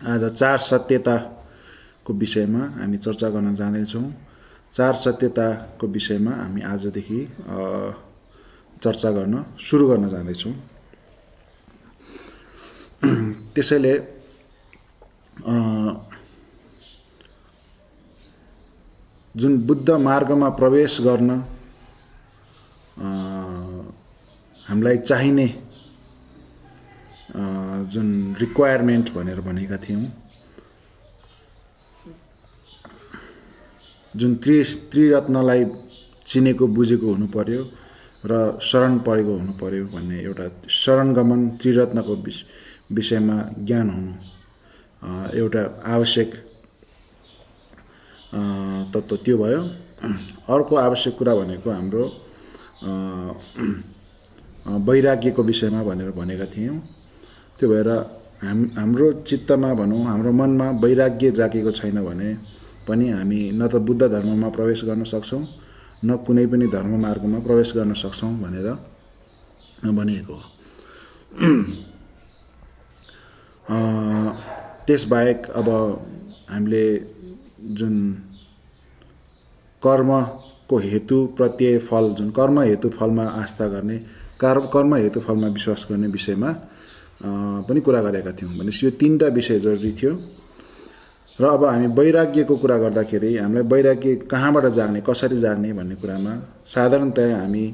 आज चार सत्यताको विषयमा हामी चर्चा गर्न जाँदैछौँ। चार सत्यताको विषयमा हामी आजदेखि चर्चा गर्न सुरु गर्न जाँदैछौँ। त्यसैले जुन बुद्ध मार्गमा प्रवेश गर्न हामीलाई चाहिने जुन रिक्वायरमेन्ट भनेर भनेका थियौँ, जुन त्रिरत्नलाई चिनेको बुझेको हुनु पर्यो र शरण परेको हुनु पर्यो भन्ने एउटा शरणगमन त्रिरत्नको विषयमा ज्ञान हुनु एउटा आवश्यक तत्त्व त्यो भयो। अर्को आवश्यक कुरा भनेको हाम्रो वैराग्यको विषयमा भनेर भनेका थियौँ। त्यो भएर हाम्रो चित्तमा भनौँ, हाम्रो मनमा वैराग्य जागेको छैन भने पनि हामी न त बुद्ध धर्ममा प्रवेश गर्न सक्छौँ न कुनै पनि धर्म मार्गमा प्रवेश गर्न सक्छौँ भनेर भनिएको हो। त्यसबाहेक अब हामीले जुन कर्मको हेतु प्रत्यय फल, जुन कर्म हेतु फलमा आस्था गर्ने, कर्म हेतु फलमा विश्वास गर्ने विषयमा पनि कुरा गरेका थियौँ। भनेपछि यो तीनटा विषय जरुरी थियो। र अब हामी वैराग्यको कुरा गर्दाखेरि हामीलाई वैराग्य कहाँबाट जाग्ने, कसरी जाग्ने भन्ने कुरामा साधारणतया हामी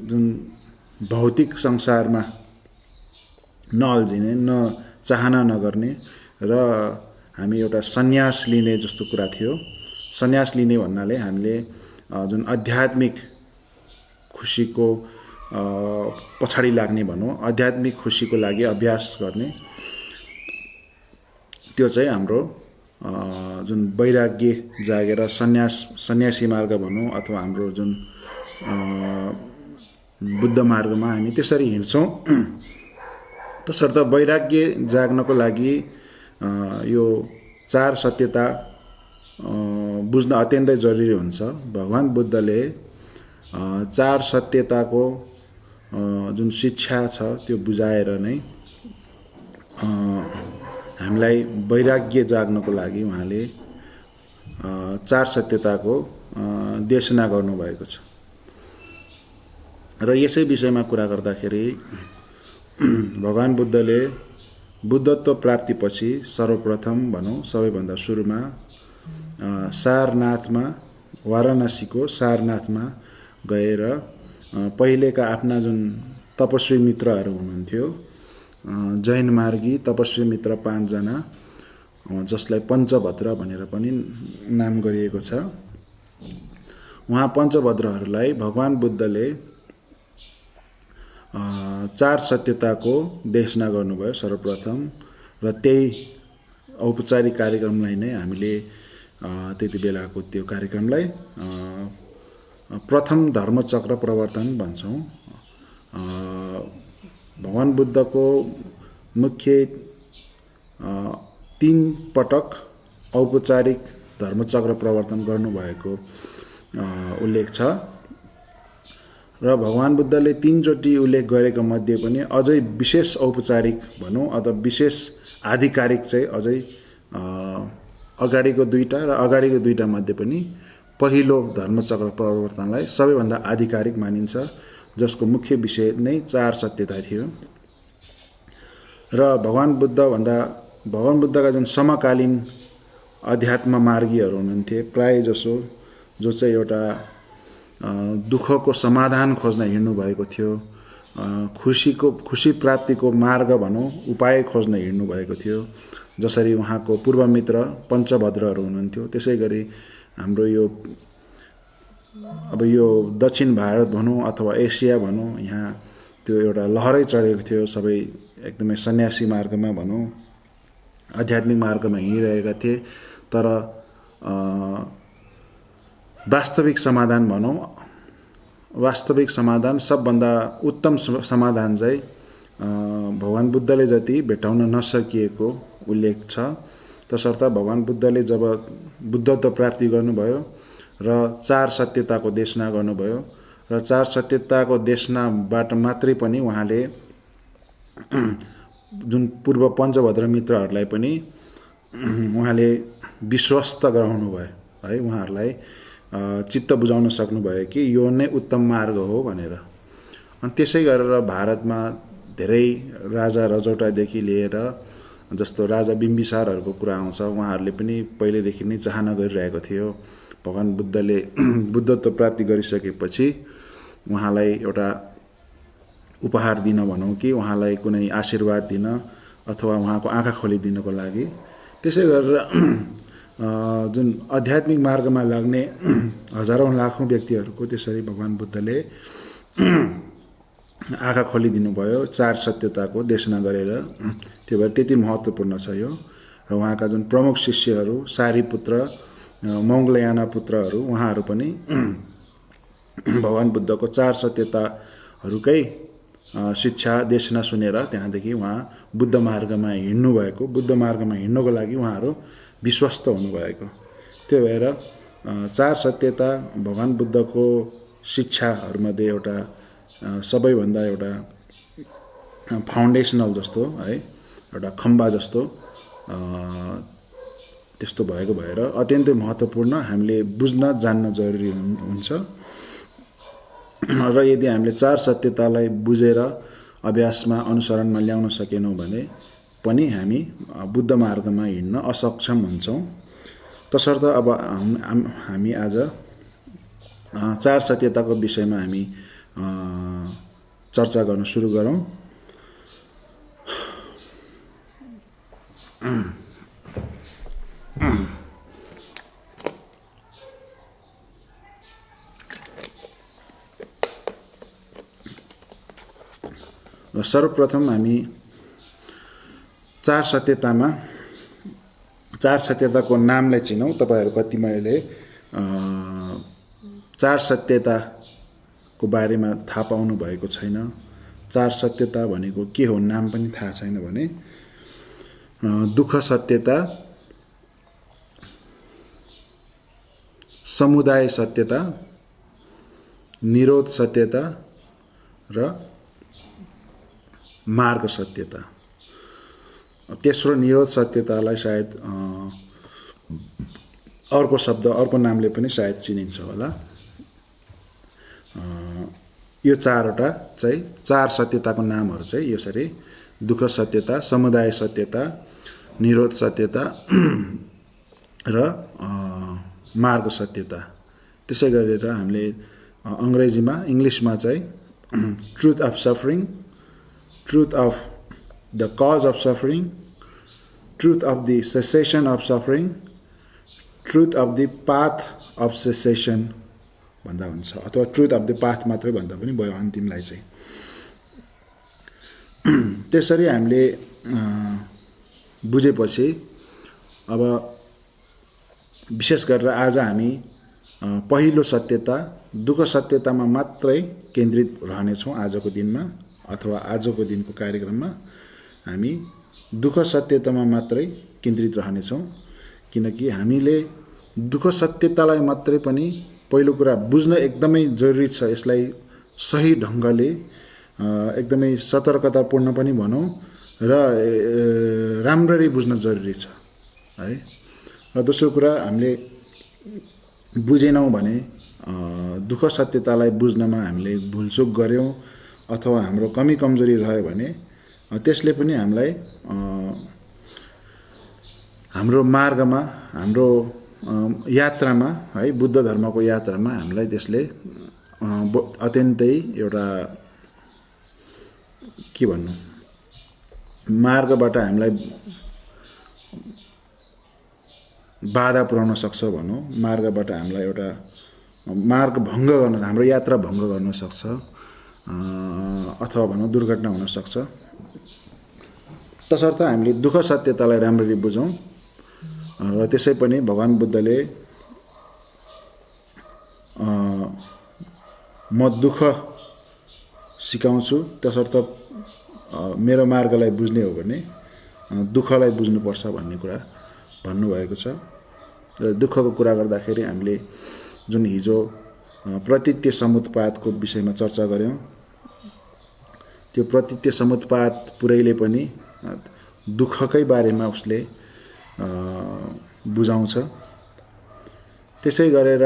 जुन भौतिक संसारमा नअल्झिने, न चाहना नगर्ने र हामी एउटा सन्यास लिने जस्तो कुरा थियो। सन्यास लिने भन्नाले हामीले जुन आध्यात्मिक खुसीको पछाडि लाग्ने भनौँ, आध्यात्मिक खुसीको लागि अभ्यास गर्ने, त्यो चाहिँ हाम्रो जुन वैराग्य जागेर सन्यासी मार्ग भनौँ अथवा हाम्रो जुन बुद्ध मार्गमा हामी त्यसरी हिँड्छौँ। तसर्थ वैराग्य जाग्नको लागि यो चार सत्यता बुझ्न अत्यन्तै जरुरी हुन्छ। भगवान बुद्धले चार सत्यताको जुन शिक्षा छ त्यो बुझाएर नै हामीलाई वैराग्य जाग्नको लागि उहाँले चार सत्यताको देशना गर्नुभएको छ। र यसै विषयमा कुरा गर्दाखेरि भगवान बुद्धले बुद्धत्व प्राप्तिपछि सर्वप्रथम भनौँ सबैभन्दा सुरुमा सारनाथमा, वाराणसीको सारनाथमा गएर पहिलेका आफ्ना जुन तपस्वी मित्रहरू हुनुहुन्थ्यो, जैन मार्गी तपस्वी मित्र 5 जना, जसलाई पञ्चभद्र भनेर पनि नाम गरिएको छ, उहाँ पञ्चभद्रहरूलाई भगवान बुद्धले चार सत्यताको देशना गर्नुभयो सर्वप्रथम। र त्यही औपचारिक कार्यक्रमलाई नै हामीले त्यति बेलाको त्यो कार्यक्रमलाई प्रथम धर्मचक्र प्रवर्तन भन्छौँ। भगवान बुद्धको मुख्य 3 पटक औपचारिक धर्मचक्र प्रवर्तन गर्नुभएको उल्लेख छ। र भगवान बुद्धले 3 चोटि उल्लेख गरेको मध्ये पनि अझै विशेष औपचारिक भनौँ अथवा विशेष आधिकारिक चाहिँ अझै अगाडिको 2टा र अगाडिको 2टा मध्ये पनि पहिलो धर्मचक्र प्रवर्तनलाई सबैभन्दा आधिकारिक मानिन्छ, जसको मुख्य विषय नै चार सत्यता थियो। र भगवान बुद्धका जुन समकालीन अध्यात्म मार्गीहरू हुनुहुन्थे प्राय जसो, जो चाहिँ एउटा दुःखको समाधान खोज्न हिँड्नु भएको थियो, खुसी प्राप्तिको मार्ग भनौँ उपाय खोज्न हिँड्नु भएको थियो। जसरी उहाँको पूर्व मित्र पञ्चभद्रहरू हुनुहुन्थ्यो, त्यसै गरी हाम्रो यो दक्षिण भारत भनौँ अथवा एसिया भनौँ, यहाँ त्यो एउटा लहरै चढेको थियो। सबै एकदमै सन्यासी मार्गमा भनौँ आध्यात्मिक मार्गमा हिँडिरहेका थिए। तर वास्तविक समाधान भनौँ, वास्तविक समाधान सबभन्दा उत्तम समाधान चाहिँ भगवान बुद्धले जति भेटाउन नसकिएको उल्लेख छ। तसर्थ भगवान बुद्धले जब बुद्धत्व प्राप्ति गर्नुभयो र चार सत्यताको देशना गर्नुभयो र चार सत्यताको देशनाबाट मात्रै पनि उहाँले जुन पूर्व पञ्चभद्र मित्रहरूलाई पनि उहाँले विश्वस्त गराउनु भयो है, उहाँहरूलाई चित्त बुझाउन सक्नुभयो कि यो नै उत्तम मार्ग हो भनेर। अनि त्यसै गरेर भारतमा धेरै राजा रजौटादेखि लिएर जस्तो राजा बिम्बिसारहरूको कुरा आउँछ, उहाँहरूले पनि पहिलेदेखि नै चाहना गरिरहेको थियो भगवान बुद्धले बुद्धत्व प्राप्ति गरिसकेपछि उहाँलाई एउटा उपहार दिन भनौँ कि उहाँलाई कुनै आशीर्वाद दिन अथवा उहाँको आँखा खोलिदिनको लागि। त्यसै गरेर जुन आध्यात्मिक मार्गमा लाग्ने हजारौँ लाखौँ व्यक्तिहरूको त्यसरी भगवान बुद्धले आँखा खोलिदिनु भयो चार सत्यताको देशना गरेर। त्यो भएर त्यति महत्त्वपूर्ण छ यो। र उहाँका जुन प्रमुख शिष्यहरू सारीपुत्र, मौङ्गलयाना पुत्रहरू, उहाँहरू पनि भगवान बुद्धको चार सत्यताहरूकै शिक्षा देशना सुनेर त्यहाँदेखि उहाँ बुद्ध मार्गमा हिँड्नु भएको, बुद्ध मार्गमा हिँड्नको लागि उहाँहरू विश्वस्त हुनुभएको। त्यो भएर चार सत्यता भगवान बुद्धको शिक्षाहरूमध्ये एउटा सबैभन्दा एउटा फाउन्डेसनल जस्तो है, एउटा खम्बा जस्तो त्यस्तो भएको भएर अत्यन्तै महत्त्वपूर्ण, हामीले बुझ्न जान्न जरुरी हुन्छ। र यदि हामीले चार सत्यतालाई बुझेर अभ्यासमा अनुसरणमा ल्याउन सकेनौँ भने पनि हामी बुद्ध मार्गमा हिँड्न असक्षम हुन्छौँ। तसर्थ अब हामी आज चार सत्यताको विषयमा हामी चर्चा गर्न सुरु गरौँ। सर्वप्रथम हामी चार सत्यताको नामलाई चिनौँ। तपाईँहरू कति मैले चार सत्यताको बारेमा थाहा पाउनु भएको छैन। चार सत्यता भनेको के हो नाम पनि थाहा छैन भने दुःख सत्यता, समुदाय सत्यता, निरोध सत्यता र मार्ग सत्यता। तेस्रो निरोध सत्यतालाई सायद अर्को शब्द, अर्को नामले पनि सायद चिनिन्छ होला। यो चारवटा चाहिँ चार सत्यताको नामहरू चाहिँ यसरी दुःख सत्यता, समुदाय सत्यता, निरोध सत्यता र मार्ग सत्यता। त्यसै गरेर हामीले इङ्ग्लिसमा चाहिँ truth of suffering, truth of the cause of suffering, truth of the cessation of suffering, truth of the path of cessation भन्दा हुन्छ, अथवा ट्रुथ अफ द पाथ मात्रै भन्दा पनि भयो अन्तिमलाई चाहिँ। त्यसरी हामीले बुझेपछि अब विशेष गरेर आज हामी पहिलो सत्यता दुःख सत्यतामा मात्रै केन्द्रित रहनेछौँ आजको दिनमा, अथवा आजको दिनको कार्यक्रममा हामी दुःख सत्यतामा मात्रै केन्द्रित रहनेछौँ। किनकि हामीले दुःख सत्यतालाई मात्रै पनि पहिलो कुरा बुझ्न एकदमै जरुरी छ। यसलाई सही ढङ्गले एकदमै सतर्कतापूर्ण पनि भनौँ र राम्ररी बुझ्न जरुरी छ है। र दोस्रो कुरा, हामीले बुझेनौँ भने दुःख सत्यतालाई बुझ्नमा हामीले भुलचुक गऱ्यौँ अथवा हाम्रो कमी कमजोरी रह्यो भने त्यसले पनि हामीलाई हाम्रो मार्गमा, हाम्रो यात्रामा है, बुद्ध धर्मको यात्रामा हामीलाई त्यसले अत्यन्तै एउटा के भन्नु, मार्गबाट हामीलाई बाधा पुर्याउन सक्छ भनौँ। मार्गबाट हामीलाई एउटा मार्ग भङ्ग गर्न, हाम्रो यात्रा भङ्ग गर्न सक्छ अथवा भनौँ दुर्घटना हुन सक्छ। तसर्थ हामीले दुःख सत्यतालाई राम्ररी बुझौँ। र त्यसै पनि भगवान बुद्धले म दुःख सिकाउँछु, तसर्थ मेरो मार्गलाई बुझ्ने हो भने दुःखलाई बुझ्नुपर्छ भन्ने कुरा भन्नुभएको छ। र दुःखको कुरा गर्दाखेरि हामीले जुन हिजो प्रतित्य समुत्पादको विषयमा चर्चा गऱ्यौँ, त्यो प्रतित्य समुत्पाद पुरैले पनि दुःखकै बारेमा उसले बुझाउँछ। त्यसै गरेर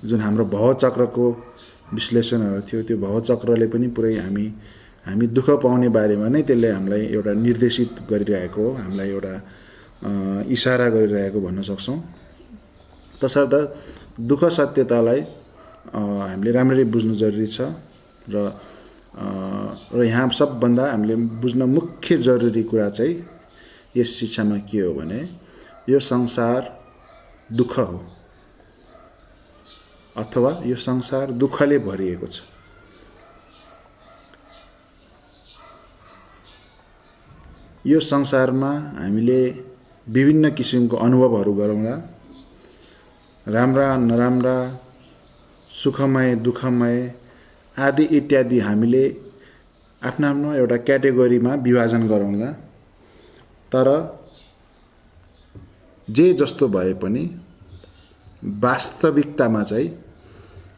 जुन हाम्रो भवचक्रको विश्लेषणहरू थियो त्यो भवचक्रले पनि पुरै हामी दुःख पाउने बारेमा नै त्यसले हामीलाई एउटा निर्देशित गरिरहेको, हामीलाई एउटा इसारा गरिरहेको भन्न सक्छौँ। तसर्थ दुःख सत्यतालाई हामीले राम्ररी बुझ्नु जरुरी छ र यहाँ सबभन्दा हामीले बुझ्न मुख्य जरुरी कुरा चाहिँ यस शिक्षामा के हो भने यो संसार दुःख हो अथवा यो संसार दुःखले भरिएको छ। यो संसारमा हामीले विभिन्न किसिमको अनुभवहरू गरौँला, राम्रा नराम्रा, सुखमय दुःखमय आदि इत्यादि हामीले आफ्नो आफ्नो एउटा क्याटेगोरीमा विभाजन गरौँला। तर जे जस्तो भए पनि वास्तविकतामा चाहिँ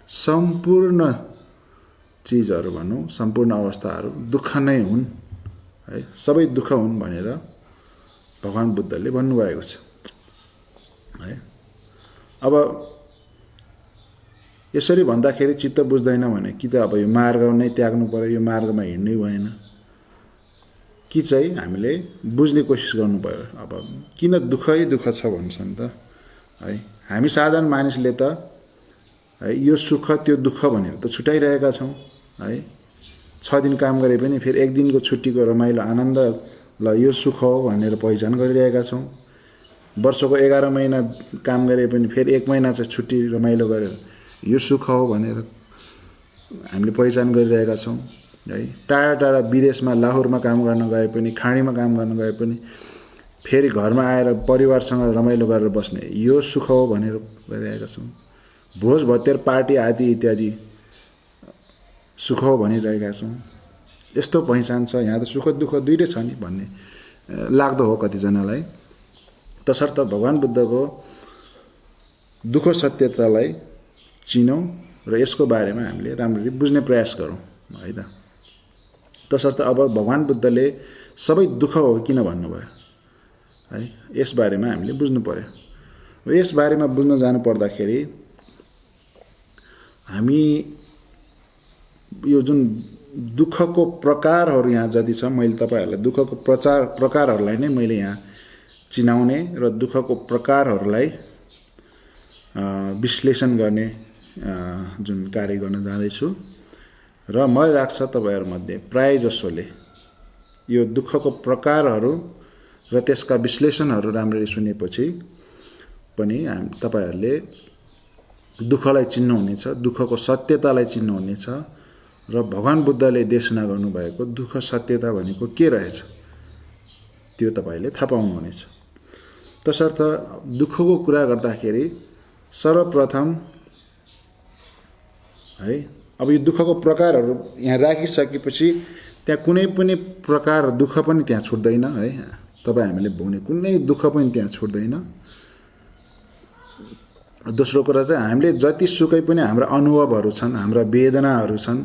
सम्पूर्ण चिजहरू भनौँ, सम्पूर्ण अवस्थाहरू दुःख नै हुन् है, सबै दुःख हुन् भनेर भगवान बुद्धले भन्नुभएको छ है। अब यसरी भन्दाखेरि चित्त बुझ्दैन भने कि त अब यो मार्ग नै त्याग्नु पर्यो, यो मार्गमा हिँड्नै भएन, कि चाहिँ हामीले बुझ्ने कोसिस गर्नु पर्यो। अब किन दुःखै दुःख छ भन्छन् त है। हामी साधारण मानिसले त है यो सुख त्यो दुःख भनेर त छुट्याइरहेका छौँ है। 6 दिन काम गरे पनि फेरि 1 दिनको छुट्टीको रमाइलो आनन्द ल यो सुख हो भनेर पहिचान गरिरहेका छौँ। वर्षको 11 महिना काम गरे पनि फेरि 1 महिना चाहिँ छुट्टी रमाइलो गरेर यो सुख हो भनेर हामीले पहिचान गरिरहेका छौँ है। टाढा टाढा विदेशमा लाहोरमा काम गर्न गए पनि, खाडीमा काम गर्न गए पनि फेरि घरमा आएर परिवारसँग रमाइलो गरेर बस्ने यो सुख हो भनेर गरिरहेका छौँ। भोज भतेर पार्टी आदि इत्यादि सुख हो भनिरहेका छौँ। यस्तो पहिचान छ। यहाँ त सुख दुःख दुइटै छ नि भन्ने लाग्दो हो कतिजनालाई। तसर्थ भगवान बुद्धको दुःख सत्यतालाई चिनौँ र यसको बारेमा हामीले राम्ररी बुझ्ने प्रयास गरौँ है त। तसर्थ अब भगवान बुद्धले सबै दुःख हो किन भन्नुभयो है, यस बारेमा हामीले बुझ्नु पर्यो। यस बारेमा बुझ्न जानु पर्दाखेरि हामी यो जुन दुःखको प्रकारहरू यहाँ जति छ, मैले तपाईहरुलाई दुःखको प्रकारहरूलाई नै मैले यहाँ चिनाउने र दुःखको प्रकारहरूलाई विश्लेषण गर्ने जुन कार्य गर्न जाँदैछु। र मलाई लाग्छ तपाईहरुमध्ये प्राय जसोले यो दुःखको प्रकारहरू र त्यसका विश्लेषणहरू राम्ररी सुनेपछि पनि तपाईहरुले दुःखलाई चिन्नुहुनेछ, दुःखको सत्यतालाई चिन्नुहुनेछ र भगवान बुद्धले देशना गर्नुभएको दुःख सत्यता भनेको के रहेछ त्यो तपाईले थाहा पाउनुहुनेछ। तसर्थ दुःखको कुरा गर्दाखेरि सर्वप्रथम है, अब यो दुःखको प्रकारहरू यहाँ राखिसकेपछि त्यहाँ कुनै पनि प्रकार दुःख पनि त्यहाँ छुट्दैन है। तपाईँ हामीले भोग्ने कुनै दुःख पनि त्यहाँ छुट्दैन। दोस्रो कुरा चाहिँ हामीले जति सुकै पनि हाम्रा अनुभवहरू छन्, हाम्रा वेदनाहरू छन्,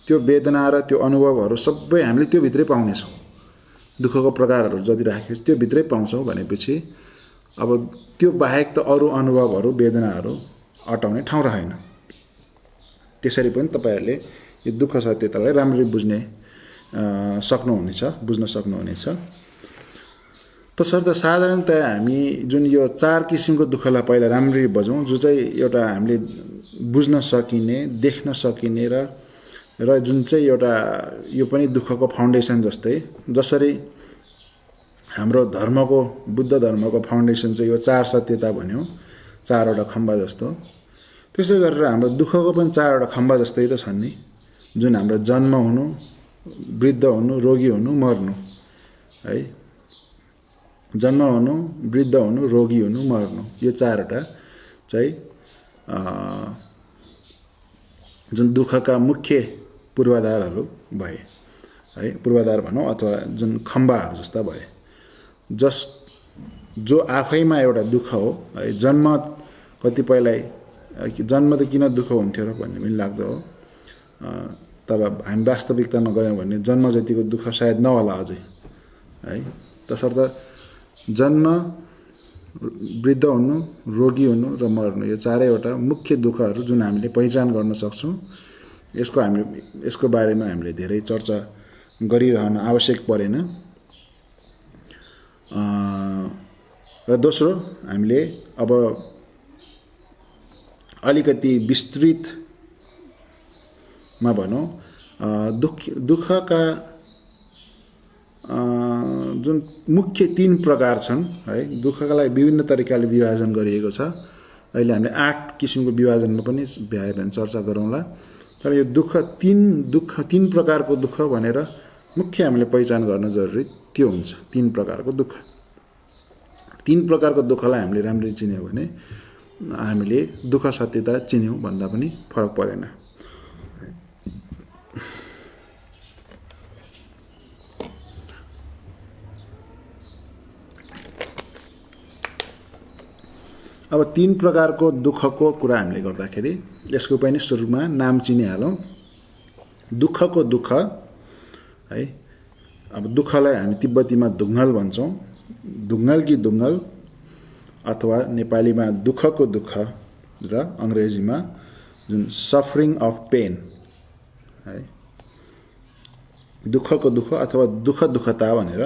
त्यो वेदना र त्यो अनुभवहरू सबै हामीले त्यो भित्रै पाउनेछौँ। दुःखको प्रकारहरू जति राखेको त्यो भित्रै पाउँछौँ भनेपछि अब त्यो बाहेक त अरू अनुभवहरू वेदनाहरू अटाउने ठाउँ रहेन। त्यसरी पनि तपाईहरुले यो दुःख सत्यतालाई राम्ररी बुझ्न सक्नुहुनेछ। तसर्थ साधारणतया हामी जुन यो 4 किसिमको दुःखलाई पहिला राम्ररी बुझौँ, जो चाहिँ एउटा हामीले बुझ्न सकिने, देख्न सकिने र जुन चाहिँ एउटा यो पनि दुःखको फाउन्डेसन जस्तै, जसरी हाम्रो धर्मको, बुद्ध धर्मको फाउन्डेसन चाहिँ यो 4 सत्यता भन्यो, 4 वटा खम्बा जस्तो, त्यसै गरेर हाम्रो दुःखको पनि 4 वटा खम्बा जस्तै त छन् नि। जुन हाम्रो जन्म हुनु, वृद्ध हुनु, रोगी हुनु, मर्नु है। जन्म हुनु, वृद्ध हुनु, रोगी हुनु, मर्नु, यो 4 वटा चाहिँ जुन दुःखका मुख्य पूर्वाधारहरू भए है, पूर्वाधार भनौँ अथवा जुन खम्बाहरू जस्ता भए, जो आफैमा एउटा दुःख हो है। जन्म कतिपयलाई जन्म त किन दुःख हुन्थ्यो र भन्ने पनि लाग्दो हो। तर हामी वास्तविकतामा गयौँ भने जन्म जतिको दुःख सायद नहोला अझै है। तसर्थ जन्म, वृद्ध हुनु, रोगी हुनु र मर्नु यो चारैवटा मुख्य दुःखहरू जुन हामीले पहिचान गर्न सक्छौँ। यसको बारेमा हामीले धेरै चर्चा गरिरहन आवश्यक परेन। र दोस्रो, हामीले अब अलिकति विस्तृतमा भनौँ, दुःखका जुन मुख्य 3 प्रकार छन् है। दुःखलाई विभिन्न तरिकाले विभाजन गरिएको छ। अहिले हामीले 8 किसिमको विभाजनमा पनि भ्यायो भने चर्चा गरौँला। तर यो तीन प्रकारको दुःख भनेर मुख्य हामीले पहिचान गर्न जरुरी त्यो हुन्छ। 3 प्रकारको दुःख। 3 प्रकारको दुःखलाई हामीले राम्ररी चिन्यौँ भने हामीले दुःख सत्यता चिन्यौँ भन्दा पनि फरक परेन। अब 3 प्रकारको दुःखको कुरा हामीले गर्दाखेरि यसको पनि सुरुमा नाम चिनिहालौँ। दुःखको दुःख है। अब दुःखलाई हामी तिब्बतीमा दुङ्गल भन्छौँ। दुङ्गल कि दुङ्गल अथवा नेपालीमा दुःखको दुःख र अङ्ग्रेजीमा जुन सफरिङ अफ पेन है। दुःखको दुःख अथवा दुःखता भनेर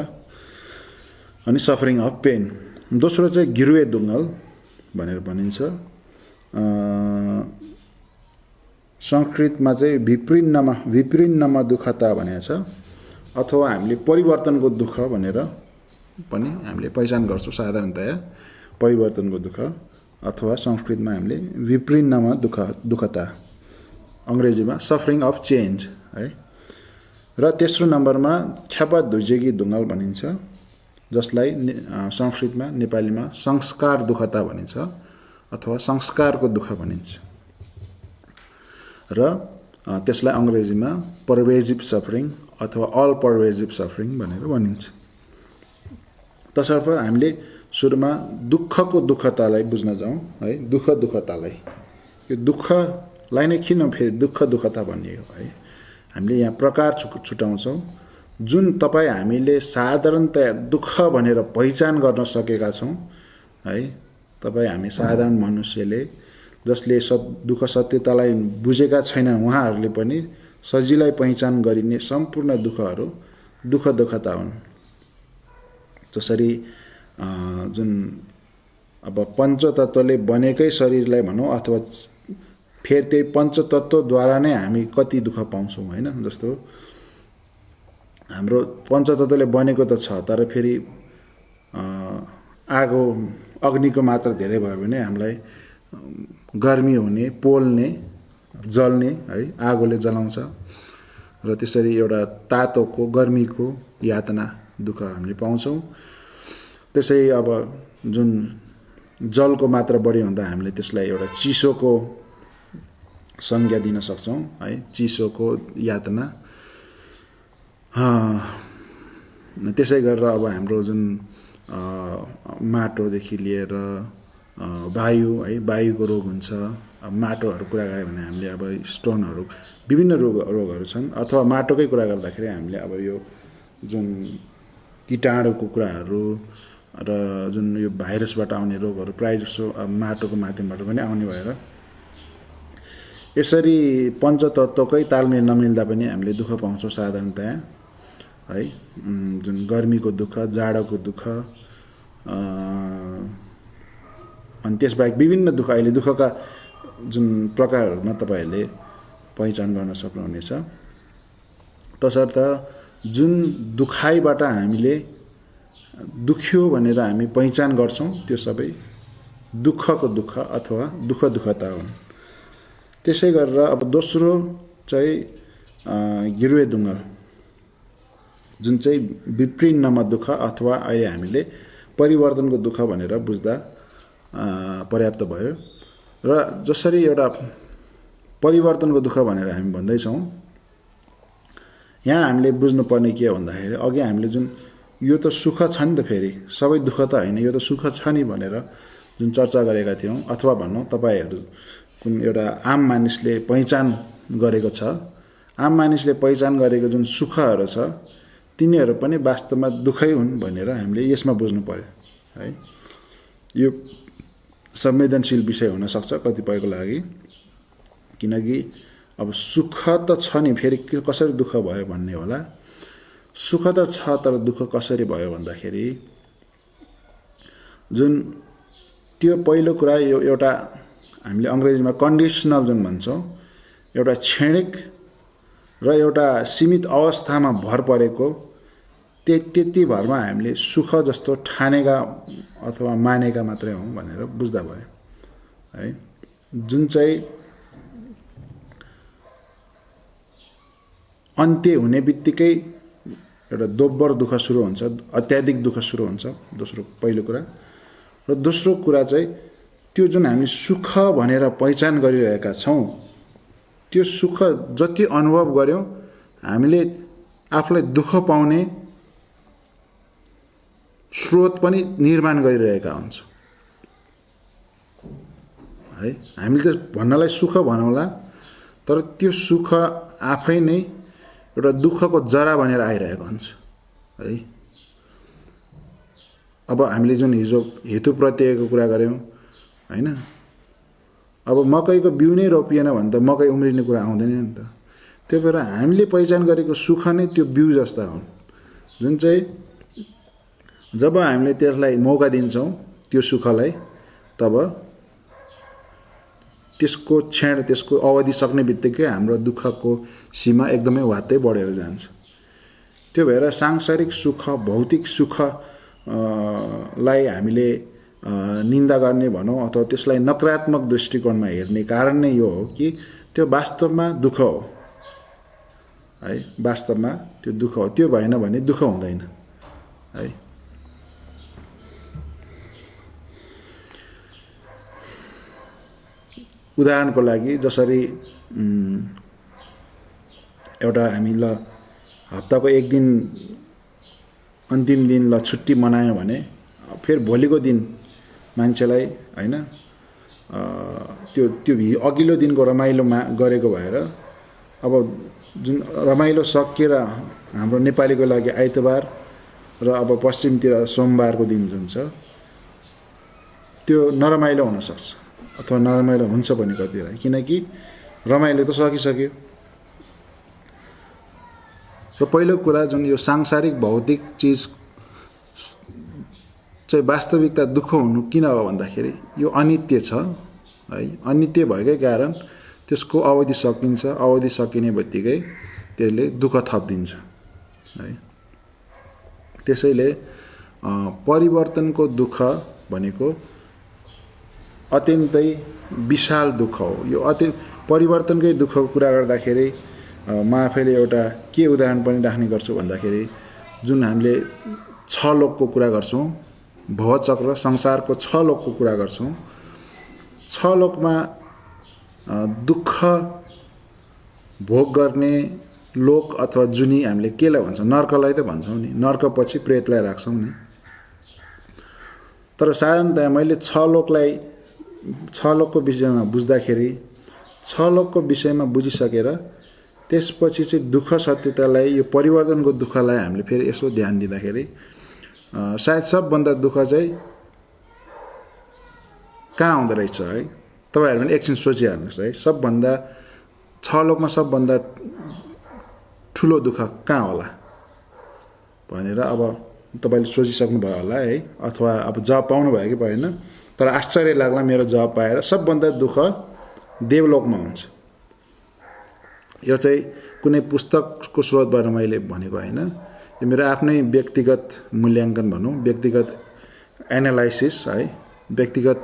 अनि सफरिङ अफ पेन। दोस्रो चाहिँ गिरुवे दुङ्गल भनेर भनिन्छ। संस्कृतमा चाहिँ विपरिन्नमा दुःखता भनेको छ। अथवा हामीले परिवर्तनको दुःख भनेर पनि हामीले पहिचान गर्छौँ साधारणतया। परिवर्तनको दुःख अथवा संस्कृतमा हामीले विपरिन्नमा दुःखता, अङ्ग्रेजीमा सफरिङ अफ चेन्ज है। र तेस्रो नम्बरमा ख्यापा धुजेगी दुङ्गल भनिन्छ, जसलाई संस्कृतमा नेपालीमा संस्कार दुःखता भनिन्छ अथवा संस्कारको दुःख भनिन्छ। र त्यसलाई अङ्ग्रेजीमा पर्वेजिभ सफरिङ अथवा अल पर्वेजिभ सफरिङ भनेर भनिन्छ। तसर्थ हामीले सुरुमा दुःखको दुःखतालाई बुझ्न जाउँ है। दुःखतालाई, यो दुःखलाई नै किन फेरि दुःखता भनियो है। हामीले यहाँ प्रकार छुटाउँछौँ। जुन हामीले साधारणतया दुःख भनेर पहिचान गर्न सकेका छौँ है। हामी साधारण मनुष्यले जसले दुःख सत्यतालाई बुझेका छैन उहाँहरूले पनि सजिलै पहिचान गरिने सम्पूर्ण दुःखहरू दुःखता हुन्। जसरी जुन अब पञ्चतत्त्वले बनेकै शरीरलाई भनौँ अथवा फेरि त्यही पञ्चतत्त्वद्वारा नै हामी कति दुःख पाउँछौँ होइन। जस्तो हाम्रो पञ्चतत्त्वले बनेको त छ, तर फेरि अग्निको मात्रा धेरै भयो भने हामीलाई गर्मी हुने, पोल्ने, जल्ने है, आगोले जलाउँछ। र त्यसरी एउटा तातोको, गर्मीको यातना दुःख हामीले पाउँछौँ। त्यसै अब जुन जलको मात्रा बढी हुँदा हामीले त्यसलाई एउटा चिसोको संज्ञा दिन सक्छौँ है। चिसोको यातना। त्यसै गरेर अब हाम्रो जुन माटोदेखि लिएर वायु है, वायुको रोग हुन्छ। अब माटोहरू कुरा गऱ्यो भने हामीले अब स्टोनहरू, विभिन्न रोगहरू छन्। अथवा माटोकै कुरा गर्दाखेरि हामीले अब यो जुन कीटाणुको कुराहरू र जुन यो भाइरसबाट आउने रोगहरू प्रायः जसो अब माटोको माध्यमबाट पनि आउने भएर यसरी पञ्चतत्त्वकै तालमेल नमिल्दा पनि हामीले दुःख पाउँछौँ साधारणतया है। जुन गर्मीको दुःख, जाडोको दुःख, अनि त्यसबाहेक विभिन्न दुःख। अहिले दुःखका जुन प्रकारहरूमा तपाईँहरूले पहिचान गर्न सक्नुहुनेछ। तसर्थ जुन दुखाइबाट हामीले दुख्यो भनेर हामी पहिचान गर्छौँ त्यो सबै दुःखको दुःख अथवा दुःखता हुन्। त्यसै गरेर अब दोस्रो चाहिँ गिरुवे दुङ्गल, जुन चाहिँ विपरिन्नमा दुःख अथवा अहिले हामीले परिवर्तनको दुःख भनेर बुझ्दा पर्याप्त भयो। र जसरी एउटा परिवर्तनको दुःख भनेर हामी भन्दैछौँ, यहाँ हामीले बुझ्नुपर्ने के हो भन्दाखेरि अघि हामीले जुन यो त सुख छ नि त, फेरि सबै दुःख त होइन, यो त सुख छ नि भनेर जुन चर्चा गरेका थियौँ। अथवा भनौँ तपाईँहरू कुन एउटा आम मानिसले पहिचान गरेको छ, आम मानिसले पहिचान गरेको जुन सुखहरू छ तिनीहरू पनि वास्तवमा दुःखै हुन् भनेर हामीले यसमा बुझ्नु पर्यो है। यो संवेदनशील विषय हुन सक्छ कतिपयको लागि, किनकि अब सुख त छ नि, फेरि कसरी दुःख भयो भन्ने होला। सुख त छ तर दुःख कसरी भयो भन्दाखेरि जुन त्यो पहिलो कुरा यो एउटा हामीले अङ्ग्रेजीमा कन्डिसनल जुन भन्छौँ, एउटा क्षणिक र एउटा सीमित अवस्थामा भर परेको त्यति भरमा हामीले सुख जस्तो ठानेका अथवा मानेका मात्रै हौँ भनेर बुझ्दा भयो है। जुन चाहिँ अन्त्य हुने बित्तिकै एउटा दोब्बर दुःख सुरु हुन्छ, अत्याधिक दुःख सुरु हुन्छ, दोस्रो पहिलो कुरा। र दोस्रो कुरा चाहिँ त्यो जुन हामी सुख भनेर पहिचान गरिरहेका छौँ, त्यो सुख जति अनुभव गर्यौँ हामीले आफूलाई दुःख पाउने स्रोत पनि निर्माण गरिरहेका हुन्छौँ है। हामीले त भन्नलाई सुख भनौँला, तर त्यो सुख आफै नै एउटा दुःखको जरा बनेर आइरहेको हुन्छ है। अब हामीले जुन हिजो हेतु प्रत्ययको कुरा गऱ्यौँ होइन, अब मकैको बिउ नै रोपिएन भने त मकै उम्रिने कुरा आउँदैन नि त। त्यही भएर हामीले पहिचान गरेको सुख नै त्यो बिउ जस्ता हुन्, जुन चाहिँ जब हामीले त्यसलाई मौका दिन्छौँ त्यो सुखलाई, तब त्यसको क्षण, त्यसको अवधि सक्ने बित्तिकै हाम्रो दुःखको सीमा एकदमै वात्तै बढेर जान्छ। त्यो भएर सांसारिक सुख, भौतिक सुख लाई हामीले निन्दा गर्ने भनौँ अथवा त्यसलाई नकारात्मक दृष्टिकोणमा हेर्ने कारण नै यो हो कि त्यो वास्तवमा दुःख हो है। वास्तवमा त्यो दुःख हो, त्यो भएन भने दुःख हुँदैन है। उदाहरणको लागि जसरी एउटा हामी ल हप्ताको एक दिन अन्तिम दिन ल छुट्टी मनायो भने फेरि भोलिको दिन मान्छेलाई होइन त्यो अघिल्लो दिनको रमाइलोमा गरेको भएर अब जुन रमाइलो सकिएर हाम्रो नेपालीको लागि आइतबार र अब पश्चिमतिर सोमबारको दिन जुन छ त्यो नरमाइलो हुनसक्छ अथवा नरमाइलो हुन्छ पनि कतिलाई, किनकि रमाइलो त सकिसक्यो। र पहिलो कुरा जुन यो सांसारिक भौतिक चिज चाहिँ वास्तविकता दुःख हुनु किन हो भन्दाखेरि यो अनित्य छ है। अनित्य भएकै कारण त्यसको अवधि सकिन्छ, अवधि सकिने बित्तिकै त्यसले दुःख थपिदिन्छ है। त्यसैले परिवर्तनको दुःख भनेको अत्यन्तै विशाल दुःख हो। यो परिवर्तनकै दुःखको कुरा गर्दाखेरि म आफैले एउटा के उदाहरण पनि राख्ने गर्छु भन्दाखेरि जुन हामीले 6 लोकको कुरा गर्छौँ, भवचक्र संसारको 6 लोकको कुरा गर्छौँ, 6 लोकमा दुःख भोग गर्ने लोक अथवा जुनी हामीले केलाई भन्छौँ, नर्कलाई त भन्छौँ नि, नर्कपछि प्रेतलाई राख्छौँ नि। तर साधारणतया मैले 6 लोकको विषयमा बुझ्दाखेरि 6 लोकको विषयमा बुझिसकेर त्यसपछि चाहिँ दुःख सत्यतालाई, यो परिवर्तनको दुःखलाई हामीले फेरि यसो ध्यान दिँदाखेरि सायद सबभन्दा दुःख चाहिँ कहाँ आउँदो रहेछ है। तपाईँहरू पनि एकछिन सोचिहाल्नुहोस् है, सबभन्दा 6 लोकमा सबभन्दा ठुलो दुःख कहाँ होला भनेर अब तपाईँले सोचिसक्नु भयो होला है, अथवा अब जवाब पाउनु भयो कि भएन, तर आश्चर्य लाग्ला मेरो जवाब पाएर। सबभन्दा दुःख देवलोकमा हुन्छ। यो चाहिँ कुनै पुस्तकको स्रोतबाट मैले भनेको होइन, यो मेरो आफ्नै व्यक्तिगत मूल्याङ्कन भनौँ, व्यक्तिगत एनालाइसिस है, व्यक्तिगत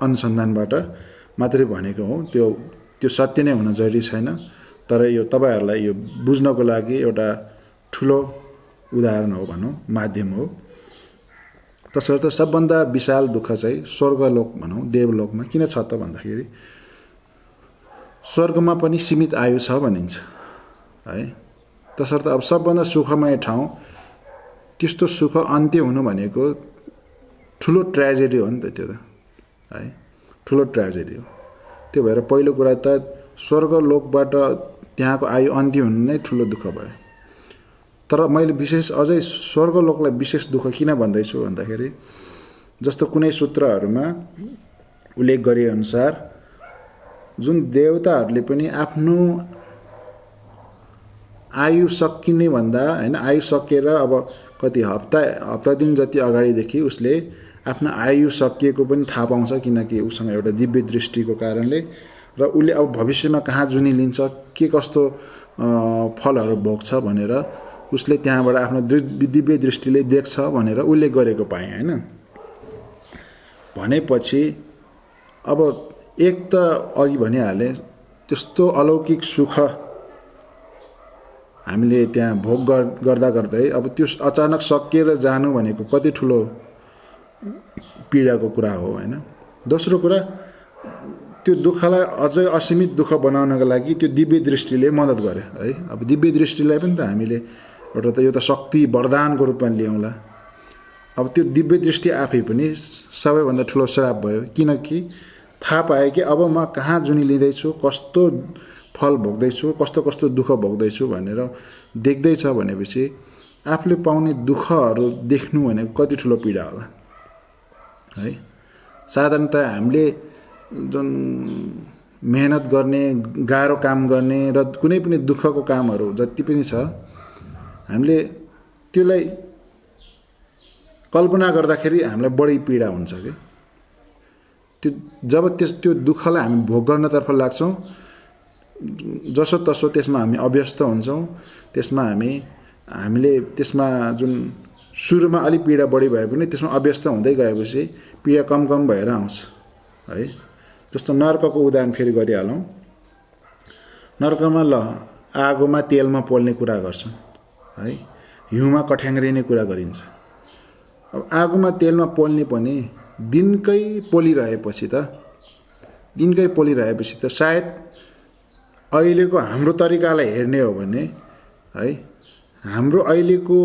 अनुसन्धानबाट मात्रै भनेको हो। त्यो सत्य नै हुन जरुरी छैन, तर यो तपाईँहरूलाई यो बुझ्नको लागि एउटा ठुलो उदाहरण हो भनौँ, माध्यम हो। तसर्थ सबभन्दा विशाल दुःख चाहिँ स्वर्गलोक भनौँ, देवलोकमा किन छ त भन्दाखेरि स्वर्गमा पनि सीमित आयु छ भनिन्छ है। तसर्थ अब सबभन्दा सुखमय ठाउँ, त्यस्तो सुख अन्त्य हुनु भनेको ठुलो ट्रेजेडी हो नि त, त्यो त है, ठुलो ट्रेजेडी हो। त्यो भएर पहिलो कुरा त स्वर्गलोकबाट त्यहाँको आयु अन्त्य हुनु नै ठुलो दुःख भयो। तर मैले विशेष अझै स्वर्गलोकलाई विशेष दुःख किन भन्दैछु भन्दाखेरि जस्तो कुनै सूत्रहरूमा उल्लेख गरे अनुसार जुन देवताहरूले पनि आफ्नो आयु सकिने भन्दा हैन आयु सकेर अब कति हप्ता दिन जति अगाडिदेखि उसले आफ्नो आयु सकिएको पनि थाहा पाउँछ किनकि उसँग एउटा दिव्य दृष्टिको कारणले र उसले अब भविष्यमा कहाँ जुनी लिन्छ के कस्तो फलहरू भोग्छ भनेर उसले त्यहाँबाट आफ्नो दिव्य दृष्टिले देख्छ भनेर उसले गरेको पाएँ हैन भनेपछि अब एक त अघि भनिहाले त्यस्तो अलौकिक सुख हामीले त्यहाँ भोग गर्दा गर्दै अब त्यो अचानक सकिएर जानु भनेको कति ठुलो पीडाको कुरा हो हैन दोस्रो कुरा त्यो दुःखलाई अझै असीमित दुःख बनाउनको लागि त्यो दिव्य दृष्टिले मद्दत गर्यो है अब दिव्य दृष्टिलाई पनि त हामीले एउटा त यो त शक्ति वरदानको रूपमा ल्याउँला अब त्यो दिव्य दृष्टि आफै पनि सबैभन्दा ठुलो श्राप भयो किनकि थाहा पाए कि अब म कहाँ जुनी लिँदैछु कस्तो फल भोग्दैछु कस्तो कस्तो दुःख भोग्दैछु भनेर देख्दैछ भनेपछि आफूले पाउने दुःखहरू देख्नु भनेको कति ठुलो पीडा होला है साधारणतः हामीले जुन मेहनत गर्ने गाह्रो काम गर्ने र कुनै पनि दुःखको कामहरू जति पनि छ हामीले त्यसलाई कल्पना गर्दाखेरि हामीलाई बढी पीडा हुन्छ कि त्यो जब त्यो दुःखलाई हामी भोग गर्नतर्फ लाग्छौँ जसो तसो त्यसमा हामी अभ्यस्त हुन्छौँ त्यसमा हामीले त्यसमा जुन सुरुमा अलि पीडा बढी भए पनि त्यसमा अभ्यस्त हुँदै गएपछि पीडा कम भएर आउँछ है जस्तो नर्कको उदाहरण फेरि गरिहालौँ नर्कमा आगोमा तेलमा पोल्ने कुरा गर्छन् है हिउँमा कठ्याङ्ग्रिने कुरा गरिन्छ अब आगोमा तेलमा पोल्ने पनि दिनकै पोलिरहेपछि त सायद अहिलेको हाम्रो तरिकालाई हेर्ने हो भने है हाम्रो अहिलेको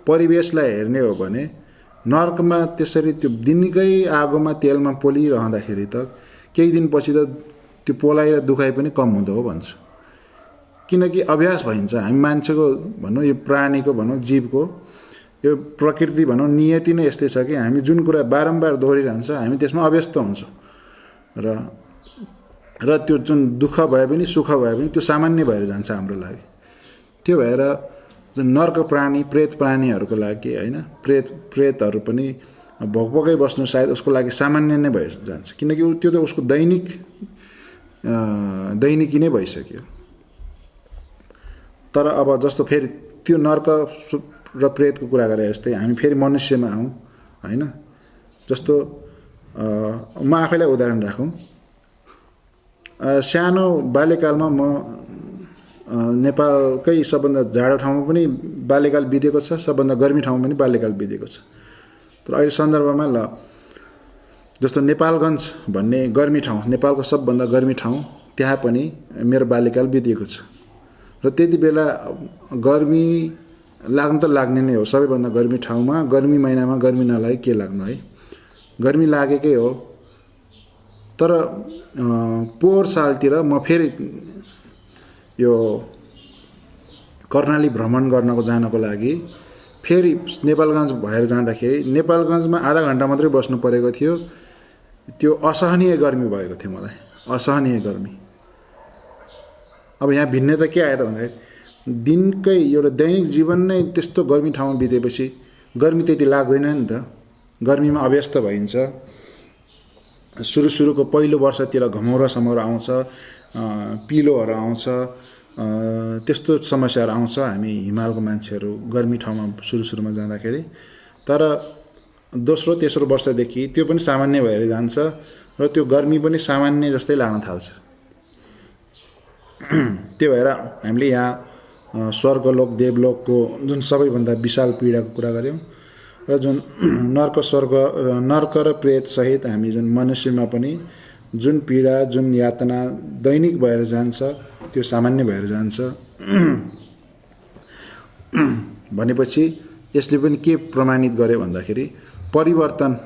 परिवेशलाई हेर्ने हो भने नर्कमा त्यसरी त्यो दिनकै आगोमा तेलमा पोलिरहँदाखेरि त केही दिनपछि त त्यो पोलाइ र दुखाइ पनि कम हुँदो हो भन्छु किनकि अभ्यास भइन्छ हामी मान्छेको भनौँ यो प्राणीको भनौँ जीवको यो प्रकृति भनौँ नियति नै यस्तै छ कि हामी जुन कुरा बारम्बार दोहोरिरहन्छ हामी त्यसमा अभ्यस्त हुन्छौँ र त्यो जुन दुःख भए पनि सुख भए पनि त्यो सामान्य भएर जान्छ हाम्रो लागि त्यो भएर जुन नर्क प्राणी प्रेत प्राणीहरूको लागि हैन प्रेतहरू पनि भोकभोकै बस्नु सायद उसको लागि सामान्य नै भएर जान्छ किनकि त्यो त उसको दैनिकी नै भइसक्यो तर अब जस्तो फेरि त्यो नर्क र प्रेतको कुरा गरे जस्तै हामी फेरि मनुष्यमा आउँ हैन जस्तो म आफैलाई उदाहरण राखौँ सानो बाल्यकालमा म नेपालकै सबभन्दा जाडो ठाउँमा पनि बाल्यकाल बितेको छ सबभन्दा गर्मी ठाउँमा पनि बाल्यकाल बितेको छ तर अहिले सन्दर्भमा जस्तो नेपालगञ्ज भन्ने गर्मी ठाउँ नेपालको सबभन्दा गर्मी ठाउँ त्यहाँ पनि मेरो बाल्यकाल बितेको छ र त्यति बेला गर्मी लाग्न त लाग्ने नै हो सबैभन्दा गर्मी ठाउँमा गर्मी महिनामा गर्मी नलागे के लाग्नु है गर्मी लागेकै हो तर पोहोर सालतिर म फेरि यो कर्णाली भ्रमण गर्नको जानको लागि फेरि नेपालगञ्ज भएर जाँदाखेरि नेपालगञ्जमा आधा घण्टा मात्रै बस्नु परेको थियो त्यो असहनीय गर्मी भएको थियो मलाई असहनीय गर्मी अब यहाँ भिन्नता के आयो त भन्दाखेरि दिनकै एउटा दैनिक जीवन नै त्यस्तो गर्मी ठाउँमा बितेपछि गर्मी त्यति लाग्दैन नि त गर्मीमा अभ्यस्त भइन्छ सुरुको पहिलो वर्षतिर घमौरा समौरा आउँछ पिलोहरू आउँछ त्यस्तो समस्याहरू आउँछ हामी हिमालको मान्छेहरू गर्मी ठाउँमा सुरुमा जाँदाखेरि तर दोस्रो तेस्रो वर्षदेखि त्यो पनि सामान्य भएर जान्छ र त्यो गर्मी पनि सामान्य जस्तै लाग्न थाल्छ त्यो भएर हामीले यहाँ स्वर्गलोक देवलोकको जुन सबैभन्दा विशाल पीडाको कुरा गऱ्यौँ र जुन नर्क र प्रेत सहित हामी जुन मनुष्यमा पनि जुन पीडा जुन यातना दैनिक भएर जान्छ त्यो सामान्य भएर जान्छ भनेपछि यसले पनि के प्रमाणित गर्यो भन्दाखेरि परिवर्तन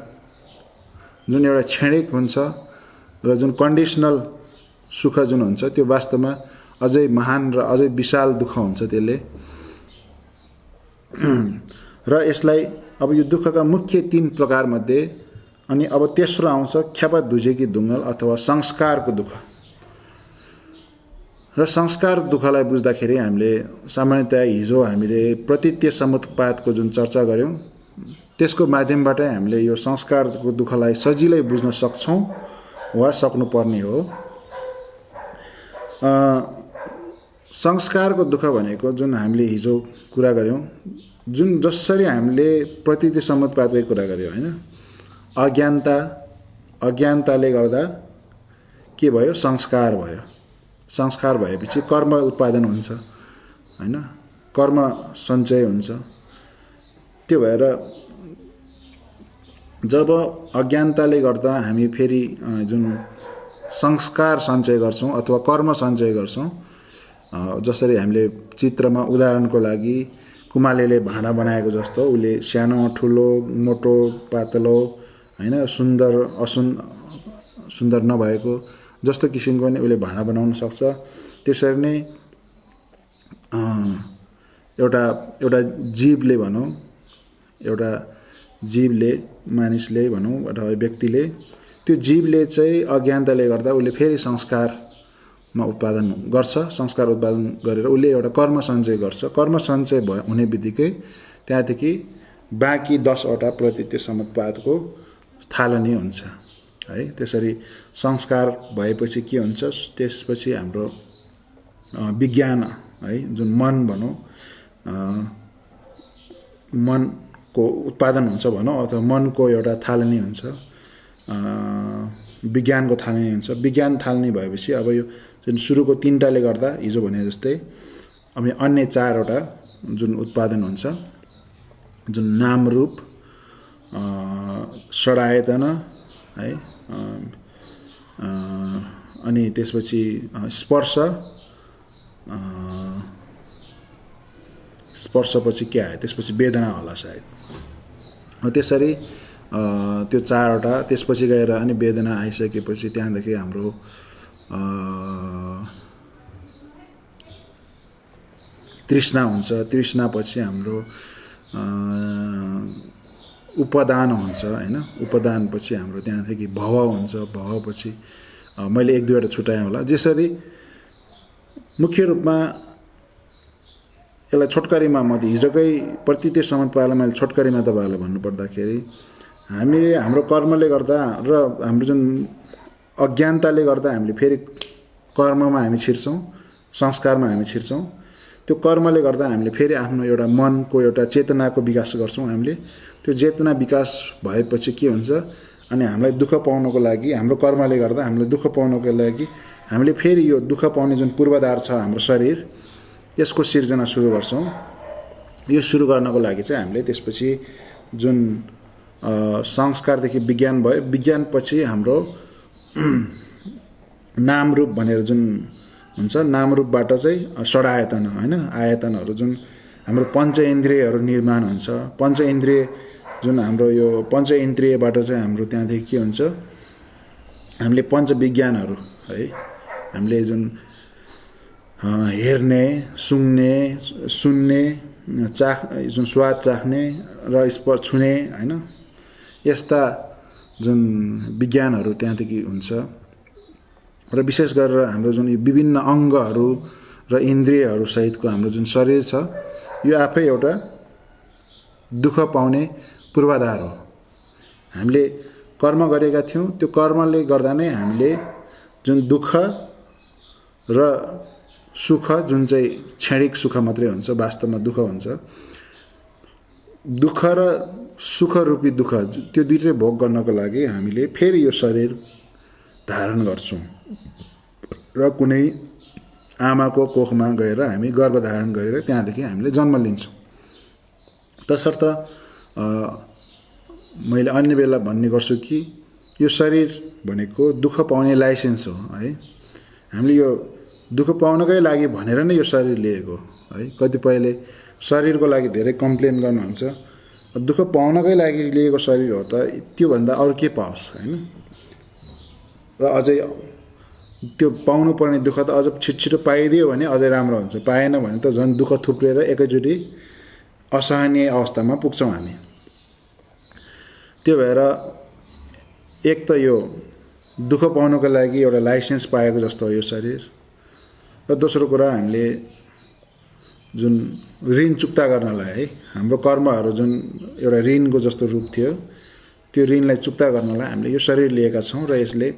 जुन एउटा क्षणिक हुन्छ र जुन कन्डिसनल सुख जुन हुन्छ त्यो वास्तवमा अझै महान र अझै विशाल दुःख हुन्छ त्यसले र यसलाई अब यो दुःखका मुख्य 3 प्रकारमध्ये अनि अब तेस्रो आउँछ ख्यापा धुजेकी धुङ्गल अथवा संस्कारको दुःख। र संस्कार दुःखलाई बुझ्दाखेरि हामीले सामान्यतया हिजो हामीले प्रतीत्य समुत्पातको जुन चर्चा गऱ्यौँ त्यसको माध्यमबाटै हामीले यो संस्कारको दुःखलाई सजिलै बुझ्न सक्छौँ वा सक्नुपर्ने हो। संस्कारको दुःख भनेको जुन हामीले हिजो कुरा गऱ्यौँ, जुन जसरी हामीले प्रतीत्य समुत्पातकै कुरा गऱ्यौँ होइन, अज्ञानताले गर्दा के भयो, संस्कार भयो। संस्कार भएपछि कर्म उत्पादन हुन्छ होइन, कर्म सञ्चय हुन्छ। त्यो भएर जब अज्ञानताले गर्दा हामी फेरि जुन संस्कार सञ्चय गर्छौँ अथवा कर्म सञ्चय गर्छौँ, जसरी हामीले चित्रमा उदाहरणको लागि कुमालेले भाँडा बनाएको जस्तो उसले सानो ठुलो मोटो पातलो होइन, सुन्दर सुन्दर नभएको जस्तो किसिमको नै उसले भाँडा बनाउन सक्छ। त्यसरी नै एउटा जीवले भनौँ, एउटा जीवले, मानिसले भनौँ अथवा व्यक्तिले, त्यो जीवले चाहिँ अज्ञानताले गर्दा उसले फेरि संस्कारमा उत्पादन गर्छ। संस्कार उत्पादन गरेर उसले एउटा कर्म सञ्चय गर्छ। कर्म सञ्चय हुने बित्तिकै त्यहाँदेखि बाँकी 10वटा प्रतीत्य समुत्पातको थालनी हुन्छ है। त्यसरी संस्कार भएपछि के हुन्छ, त्यसपछि हाम्रो विज्ञान है, जुन मन भनौँ, मनको उत्पादन हुन्छ भनौँ अथवा मनको एउटा थालनी हुन्छ, विज्ञानको थालनी हुन्छ। विज्ञान थालनी भएपछि अब यो जुन सुरुको 3टाले गर्दा हिजो भने जस्तै अब अन्य 4वटा जुन उत्पादन हुन्छ, जुन नाम रूप, षडायतन है, अनि त्यसपछि स्पर्शपछि के आयो, त्यसपछि वेदना होला सायद। त्यसरी त्यो 4वटा, त्यसपछि गएर अनि वेदना आइसकेपछि त्यहाँदेखि हाम्रो तृष्णा हुन्छ। तृष्णापछि हाम्रो उपदान हुन्छ होइन, उपदानपछि हाम्रो त्यहाँदेखि भव हुन्छ। भवपछि मैले 1-2वटा छुट्याएँ होला। जसरी मुख्य रूपमा यसलाई छोटकरीमा म हिजोकै प्रतीत्य समुत्पातलाई मैले छोटकरीमा तपाईँहरूलाई भन्नुपर्दाखेरि हाम्रो कर्मले गर्दा र हाम्रो जुन अज्ञानताले गर्दा हामीले फेरि कर्ममा हामी छिर्छौँ, संस्कारमा हामी छिर्छौँ। त्यो कर्मले गर्दा हामीले फेरि आफ्नो एउटा मनको एउटा चेतनाको विकास गर्छौँ। हामीले त्यो चेतना विकास भएपछि के हुन्छ, अनि हामीलाई दुःख पाउनको लागि, हाम्रो कर्मले गर्दा हामीलाई दुःख पाउनको लागि हामीले फेरि यो दुःख पाउने जुन पूर्वाधार छ हाम्रो शरीर, यसको सिर्जना सुरु गर्छौँ। यो सुरु गर्नको लागि चाहिँ हामीले त्यसपछि जुन संस्कारदेखि विज्ञान भयो, विज्ञानपछि हाम्रो नाम रूप भनेर जुन हुन्छ, नाम रूपबाट चाहिँ षडायतन होइन, आयतनहरू जुन हाम्रो पञ्चेन्द्रियहरू निर्माण हुन्छ। पञ्चेन्द्रिय जुन हाम्रो यो पञ्चेन्द्रियबाट चाहिँ हाम्रो त्यहाँदेखि के हुन्छ, हामीले पञ्चविज्ञानहरू है, हामीले जुन हेर्ने, सुन्ने, जुन स्वाद चाख्ने र स्पर्श छुने होइन, यस्ता जुन विज्ञानहरू त्यहाँदेखि हुन्छ। र विशेष गरेर हाम्रो जुन विभिन्न अङ्गहरू र इन्द्रियहरू सहितको हाम्रो जुन शरीर छ, यो आफै एउटा दुःख पाउने पूर्वाधार हो। हामीले कर्म गरेका थियौँ, त्यो कर्मले गर्दा नै हामीले जुन दुःख र सुख, जुन चाहिँ क्षणिक सुख मात्रै हुन्छ, वास्तवमा दुःख हुन्छ। दुःख र सुख रूपी दुःख, त्यो दुईटै भोग गर्नको लागि हामीले फेरि यो शरीर धारण गर्छौँ र कुनै आमाको कोखमा गएर हामी गर्भधारण गरेर त्यहाँदेखि हामीले जन्म लिन्छौँ। तसर्थ मैले अन्य बेला भन्ने गर्छु कि यो शरीर भनेको दुःख पाउने लाइसेन्स हो है। हामीले यो दुःख पाउनकै लागि भनेर नै यो शरीर लिएको है। कतिपयले शरीरको लागि धेरै कम्प्लेन गर्नुहुन्छ, दुःख पाउनकै लागि लिएको शरीर हो त त्योभन्दा अरू के पाओस् होइन। र अझै त्यो पाउनुपर्ने दुःख त अझ छिटो पाइदियो भने अझै राम्रो हुन्छ, पाएन भने त झन् दुःख थुप्रेर एकैचोटि असहनीय अवस्थामा पुग्छौँ हामी। त्यो भएर एक त यो दुःख पाउनको लागि एउटा लाइसेन्स पाएको जस्तो हो यो शरीर, र दोस्रो कुरा हामीले जुन ऋण चुक्ता गर्नलाई है, हाम्रो कर्महरू जुन एउटा ऋणको जस्तो रूप थियो, त्यो ऋणलाई चुक्ता गर्नलाई हामीले यो शरीर लिएका छौँ। र यसले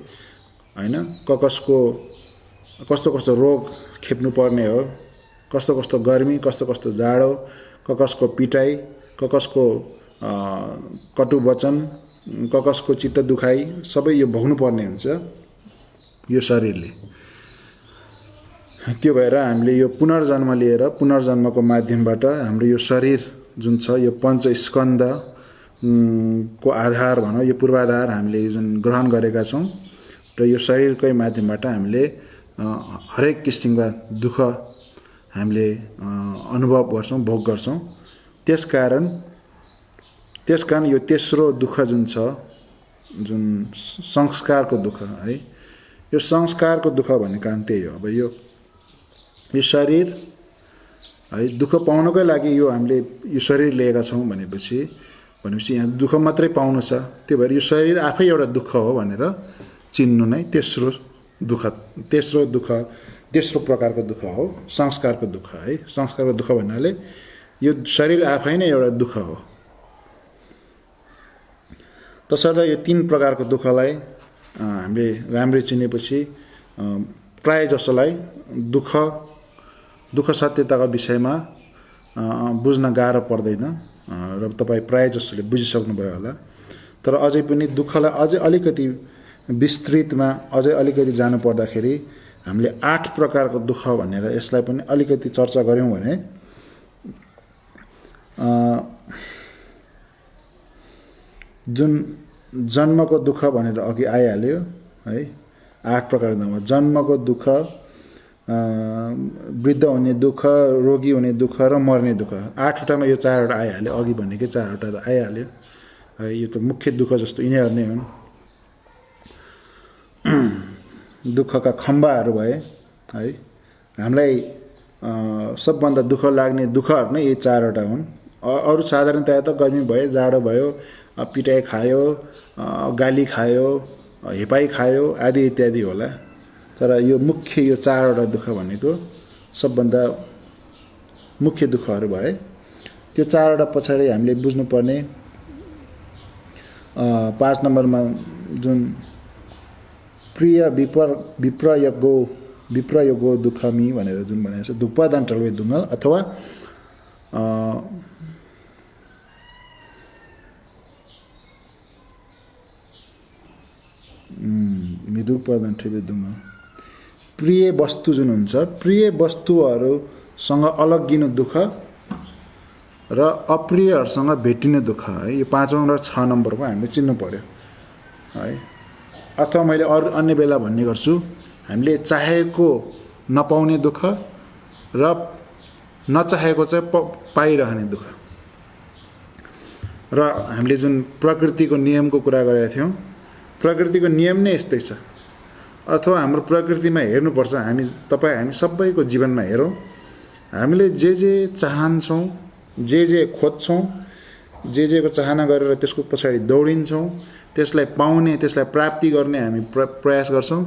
होइन कस्तो कस्तो रोग खेप्नु पर्ने हो, कस्तो कस्तो गर्मी, कस्तो कस्तो जाडो, कसको पिटाइ, कसको कटु वचन, कसको चित्त दुखाइ, सबै यो भोग्नु पर्ने हुन्छ यो शरीरले। त्यो भएर हामीले यो पुनर्जन्म लिएर पुनर्जन्मको माध्यमबाट हाम्रो यो शरीर जुन छ यो पञ्चस्कन्ध को आधार भनौँ, यो पूर्वाधार हामीले जुन ग्रहण गरेका छौँ, र यो शरीरकै माध्यमबाट हामीले हरेक किसिमका दुःख हामीले अनुभव गर्छौँ, भोग गर्छौँ। त्यसकारण यो तेस्रो दुःख जुन छ, जुन संस्कारको दुःख है, यो संस्कारको दुःख भनेको त्यही हो। अब यो शरीर है दुःख पाउनकै लागि यो हामीले यो शरीर लिएका छौँ भनेपछि यहाँ दुःख मात्रै पाउनु छ। त्यो भएर यो शरीर आफै एउटा दुःख हो भनेर चिन्नु नै तेस्रो प्रकारको दुःख हो, संस्कारको दुःख है। संस्कारको दुःख भन्नाले यो शरीर आफै नै एउटा दुःख हो। तसर्थ यो 3 प्रकारको दुःखलाई हामीले राम्रै चिनेपछि प्राय जसोलाई दुःख सत्यताको विषयमा बुझ्न गाह्रो पर्दैन, र तपाईँ प्राय जसोले बुझिसक्नुभयो होला। तर अझै पनि दुःखलाई अझै अलिकति विस्तृतमा अझै अलिकति जानु पर्दाखेरि हामीले 8 प्रकारको दुःख भनेर यसलाई पनि अलिकति चर्चा गऱ्यौँ भने जुन जन्मको दुःख भनेर अघि आइहाल्यो है, 8 प्रकारको जन्मको दुःख, वृद्ध हुने दुःख, रोगी हुने दुःख र मर्ने दुःख। 8वटामा यो 4वटा आइहाल्यो, अघि भनेकै 4वटा त आइहाल्यो है। यो त मुख्य दुःख जस्तो यिनीहरू नै हुन्। दुःखका खम्बाहरू भए है, हामीलाई सबभन्दा दुःख लाग्ने दुःखहरू नै यी 4वटा हुन्। अरू साधारणतया त गर्मी भयो, जाडो भयो, पिटाइ खायो, गाली खायो, हेपाइ खायो आदि इत्यादि होला। तर यो मुख्य यो 4वटा दुःख भनेको सबभन्दा मुख्य दुःखहरू भए। त्यो 4वटा पछाडि हामीले बुझ्नुपर्ने 5 नम्बरमा जुन प्रिय विप्रयोगो दुःखमी भनेर जुन भनेको छ, दुःखपदान टल्वे दुङ्गल अथवा दुःखपदान टल्वे दुङ्गल, प्रिय वस्तु जुन हुन्छ, प्रिय वस्तुहरूसँग अलग्गिनु दुःख र अप्रियहरूसँग भेटिने दुःख है। यो 5औं र 6 नम्बरको हामीले चिन्नु पर्यो है। अथवा मैले अरू अन्य बेला भन्ने गर्छु, हामीले चाहेको नपाउने दुःख र नचाहेको चाहिँ पाइरहने दुःख। र हामीले जुन प्रकृतिको नियमको कुरा गरेका थियौँ, प्रकृतिको नियम नै यस्तै छ। अथवा हाम्रो प्रकृतिमा हेर्नुपर्छ, हामी सबैको जीवनमा हेरौँ, हामीले जे चाहन्छौँ, जे खोज्छौँ, जेको चाहना गरेर त्यसको पछाडि दौडिन्छौँ, त्यसलाई पाउने, त्यसलाई प्राप्ति गर्ने हामी प्रयास गर्छौँ।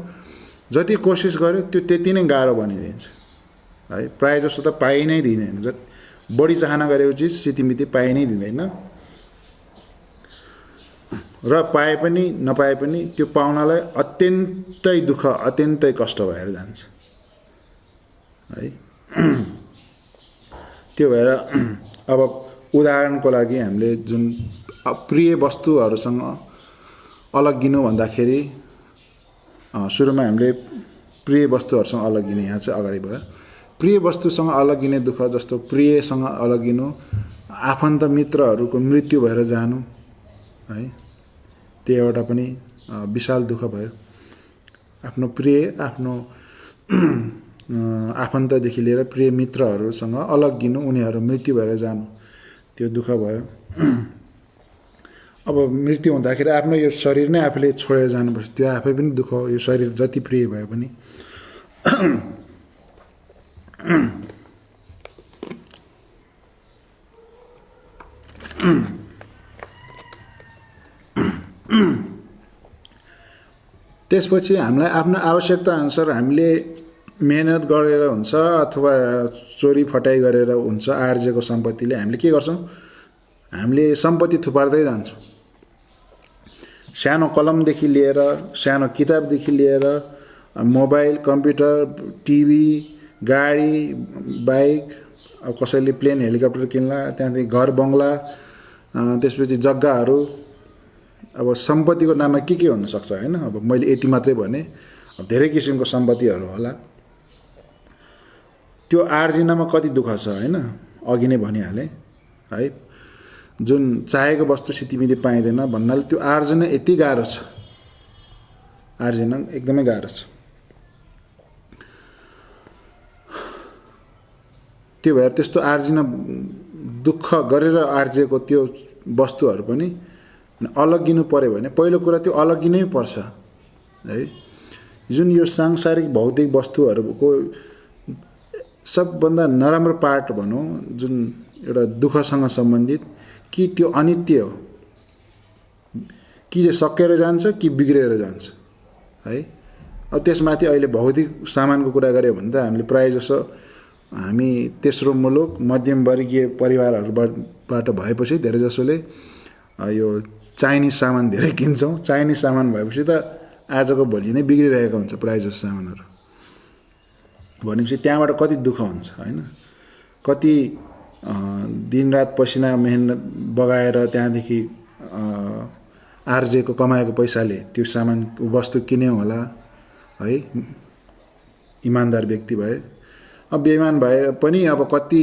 जति कोसिस गर्यो त्यो त्यति नै गाह्रो बनिदिन्छ है। प्रायः जस्तो त पाइ नै दिँदैन। बढी चाहना गरेको चिज सितिमिति पाइ नै दिँदैन, र पाए पनि नपाए पनि त्यो पाउनलाई अत्यन्तै दुःख, अत्यन्तै कष्ट भएर जान्छ है। त्यो भएर अब उदाहरणको लागि हामीले जुन प्रिय वस्तुहरूसँग अलग्गिनु भन्दाखेरि सुरुमा हामीले प्रिय वस्तुहरूसँग अलग्गिने, यहाँ चाहिँ अगाडि भयो। प्रिय वस्तुसँग अलग्गिने दुःख जस्तो प्रियसँग अलग्गिनु, आफन्त मित्रहरूको मृत्यु भएर जानु है, त्यो एउटा पनि विशाल दुःख भयो। आफ्नो प्रिय, आफ्नो आफन्तदेखि लिएर प्रिय मित्रहरूसँग अलग्गिनु, उनीहरू मृत्यु भएर जानु, त्यो दुःख भयो। अब मृत्यु हुँदाखेरि आफ्नो यो शरीर नै आफूले छोडेर जानुपर्छ, त्यो आफै पनि दुःख हो। यो शरीर जति प्रिय भए पनि त्यसपछि हामीलाई आफ्नो आवश्यकता अनुसार हामीले मेहनत गरेर हुन्छ अथवा चोरी फटाइ गरेर हुन्छ आर्जेको सम्पत्तिले हामीले के गर्छौँ, हामीले सम्पत्ति थुपार्दै जान्छौँ। सानो कलमदेखि लिएर सानो किताबदेखि लिएर मोबाइल, कम्प्युटर, टिभी, गाडी, बाइक, अब कसैले प्लेन हेलिकप्टर किन्ला, त्यहाँदेखि घर बङ्गला, त्यसपछि जग्गाहरू, अब सम्पत्तिको नाममा के हुन सक्छ हैन। अब मैले यति मात्रै भने, अब धेरै किसिमको सम्पत्तिहरू होला। त्यो आर्जिनमा कति दुःख छ हैन, अघि नै भनिहालेँ है। जुन चाहेको वस्तु सितिमिति पाइँदैन भन्नाले त्यो आर्जन यति गाह्रो छ, आर्जन एकदमै गाह्रो छ। त्यो भएर त्यस्तो आर्जिन दुःख गरेर आर्जिएको त्यो वस्तुहरू पनि अलग्गिनु पर्यो भने पहिलो कुरा त्यो अलग्गिनै पर्छ है। जुन यो सांसारिक भौतिक वस्तुहरूको सबभन्दा नराम्रो पार्ट भनौँ, जुन एउटा दुःखसँग सम्बन्धित, कि त्यो अनित्य हो, कि सकेर जान्छ कि बिग्रेर जान्छ है। अब त्यसमाथि अहिले भौतिक सामानको कुरा गऱ्यो भने त हामीले प्रायः जसो हामी तेस्रो मुलुक मध्यमवर्गीय परिवारहरूबाट भएपछि धेरै जसोले यो चाइनिज सामान धेरै किन्छौँ। चाइनिज सामान भएपछि त आजको भोलि नै बिग्रिरहेको हुन्छ प्रायः जसो सामानहरू। भनेपछि त्यहाँबाट कति दुःख हुन्छ हैन, कति दिनरात पसिना मेहनत बगाएर त्यहाँदेखि आर्जेको कमाएको पैसाले त्यो सामान वस्तु किन्यो होला है, इमान्दार व्यक्ति भए। अब बेइमान भए पनि अब कति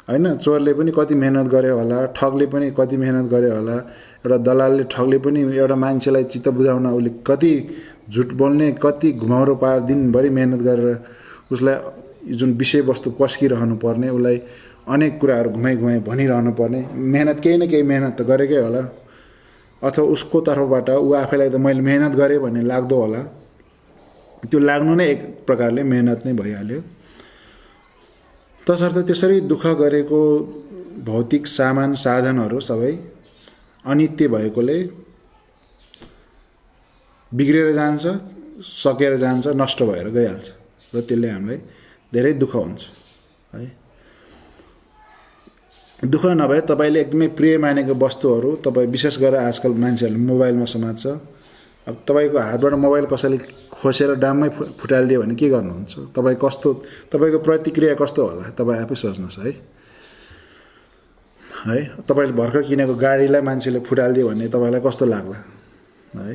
हैन, चोरले पनि कति मेहनत गर्यो होला, ठगले पनि कति मेहनत गर्यो होला, एउटा दलालले ठगले पनि एउटा मान्छेलाई चित्त बुझाउन उसले कति झुट बोल्ने, कति घुमाउरो पार दिनभरि मेहनत गरेर उसलाई जुन विषयवस्तु पस्किरहनु पर्ने, उसलाई अनेक कुराहरू घुमाइ भनिरहनु पर्ने, मेहनत केही न केही मेहनत त गरेकै होला। अथवा उसको तर्फबाट ऊ आफैलाई त मैले मेहनत गरेँ भन्ने लाग्दो होला। त्यो लाग्नु नै एक प्रकारले मेहनत नै भइहाल्यो। तसर्थ त्यसरी दुःख गरेको भौतिक सामान साधनहरू सबै अनित्य भएकोले बिग्रेर जान्छ, सकेर जान्छ, नष्ट भएर गइहाल्छ र त्यसले हामीलाई धेरै दुःख हुन्छ है। दुःख नभए तपाईँले एकदमै प्रिय मानेको वस्तुहरू, तपाईँ विशेष गरेर आजकल मान्छेहरूले मोबाइलमा समात्छ। अब तपाईँको हातबाट मोबाइल कसैले खोसेर डाममै फुटालिदियो भने के गर्नुहुन्छ, तपाईँको प्रतिक्रिया कस्तो होला, तपाईँ आफै सोच्नुहोस् है। तपाईँले भर्खर किनेको गाडीलाई मान्छेले फुटालिदियो भने तपाईँलाई कस्तो लाग्ला है,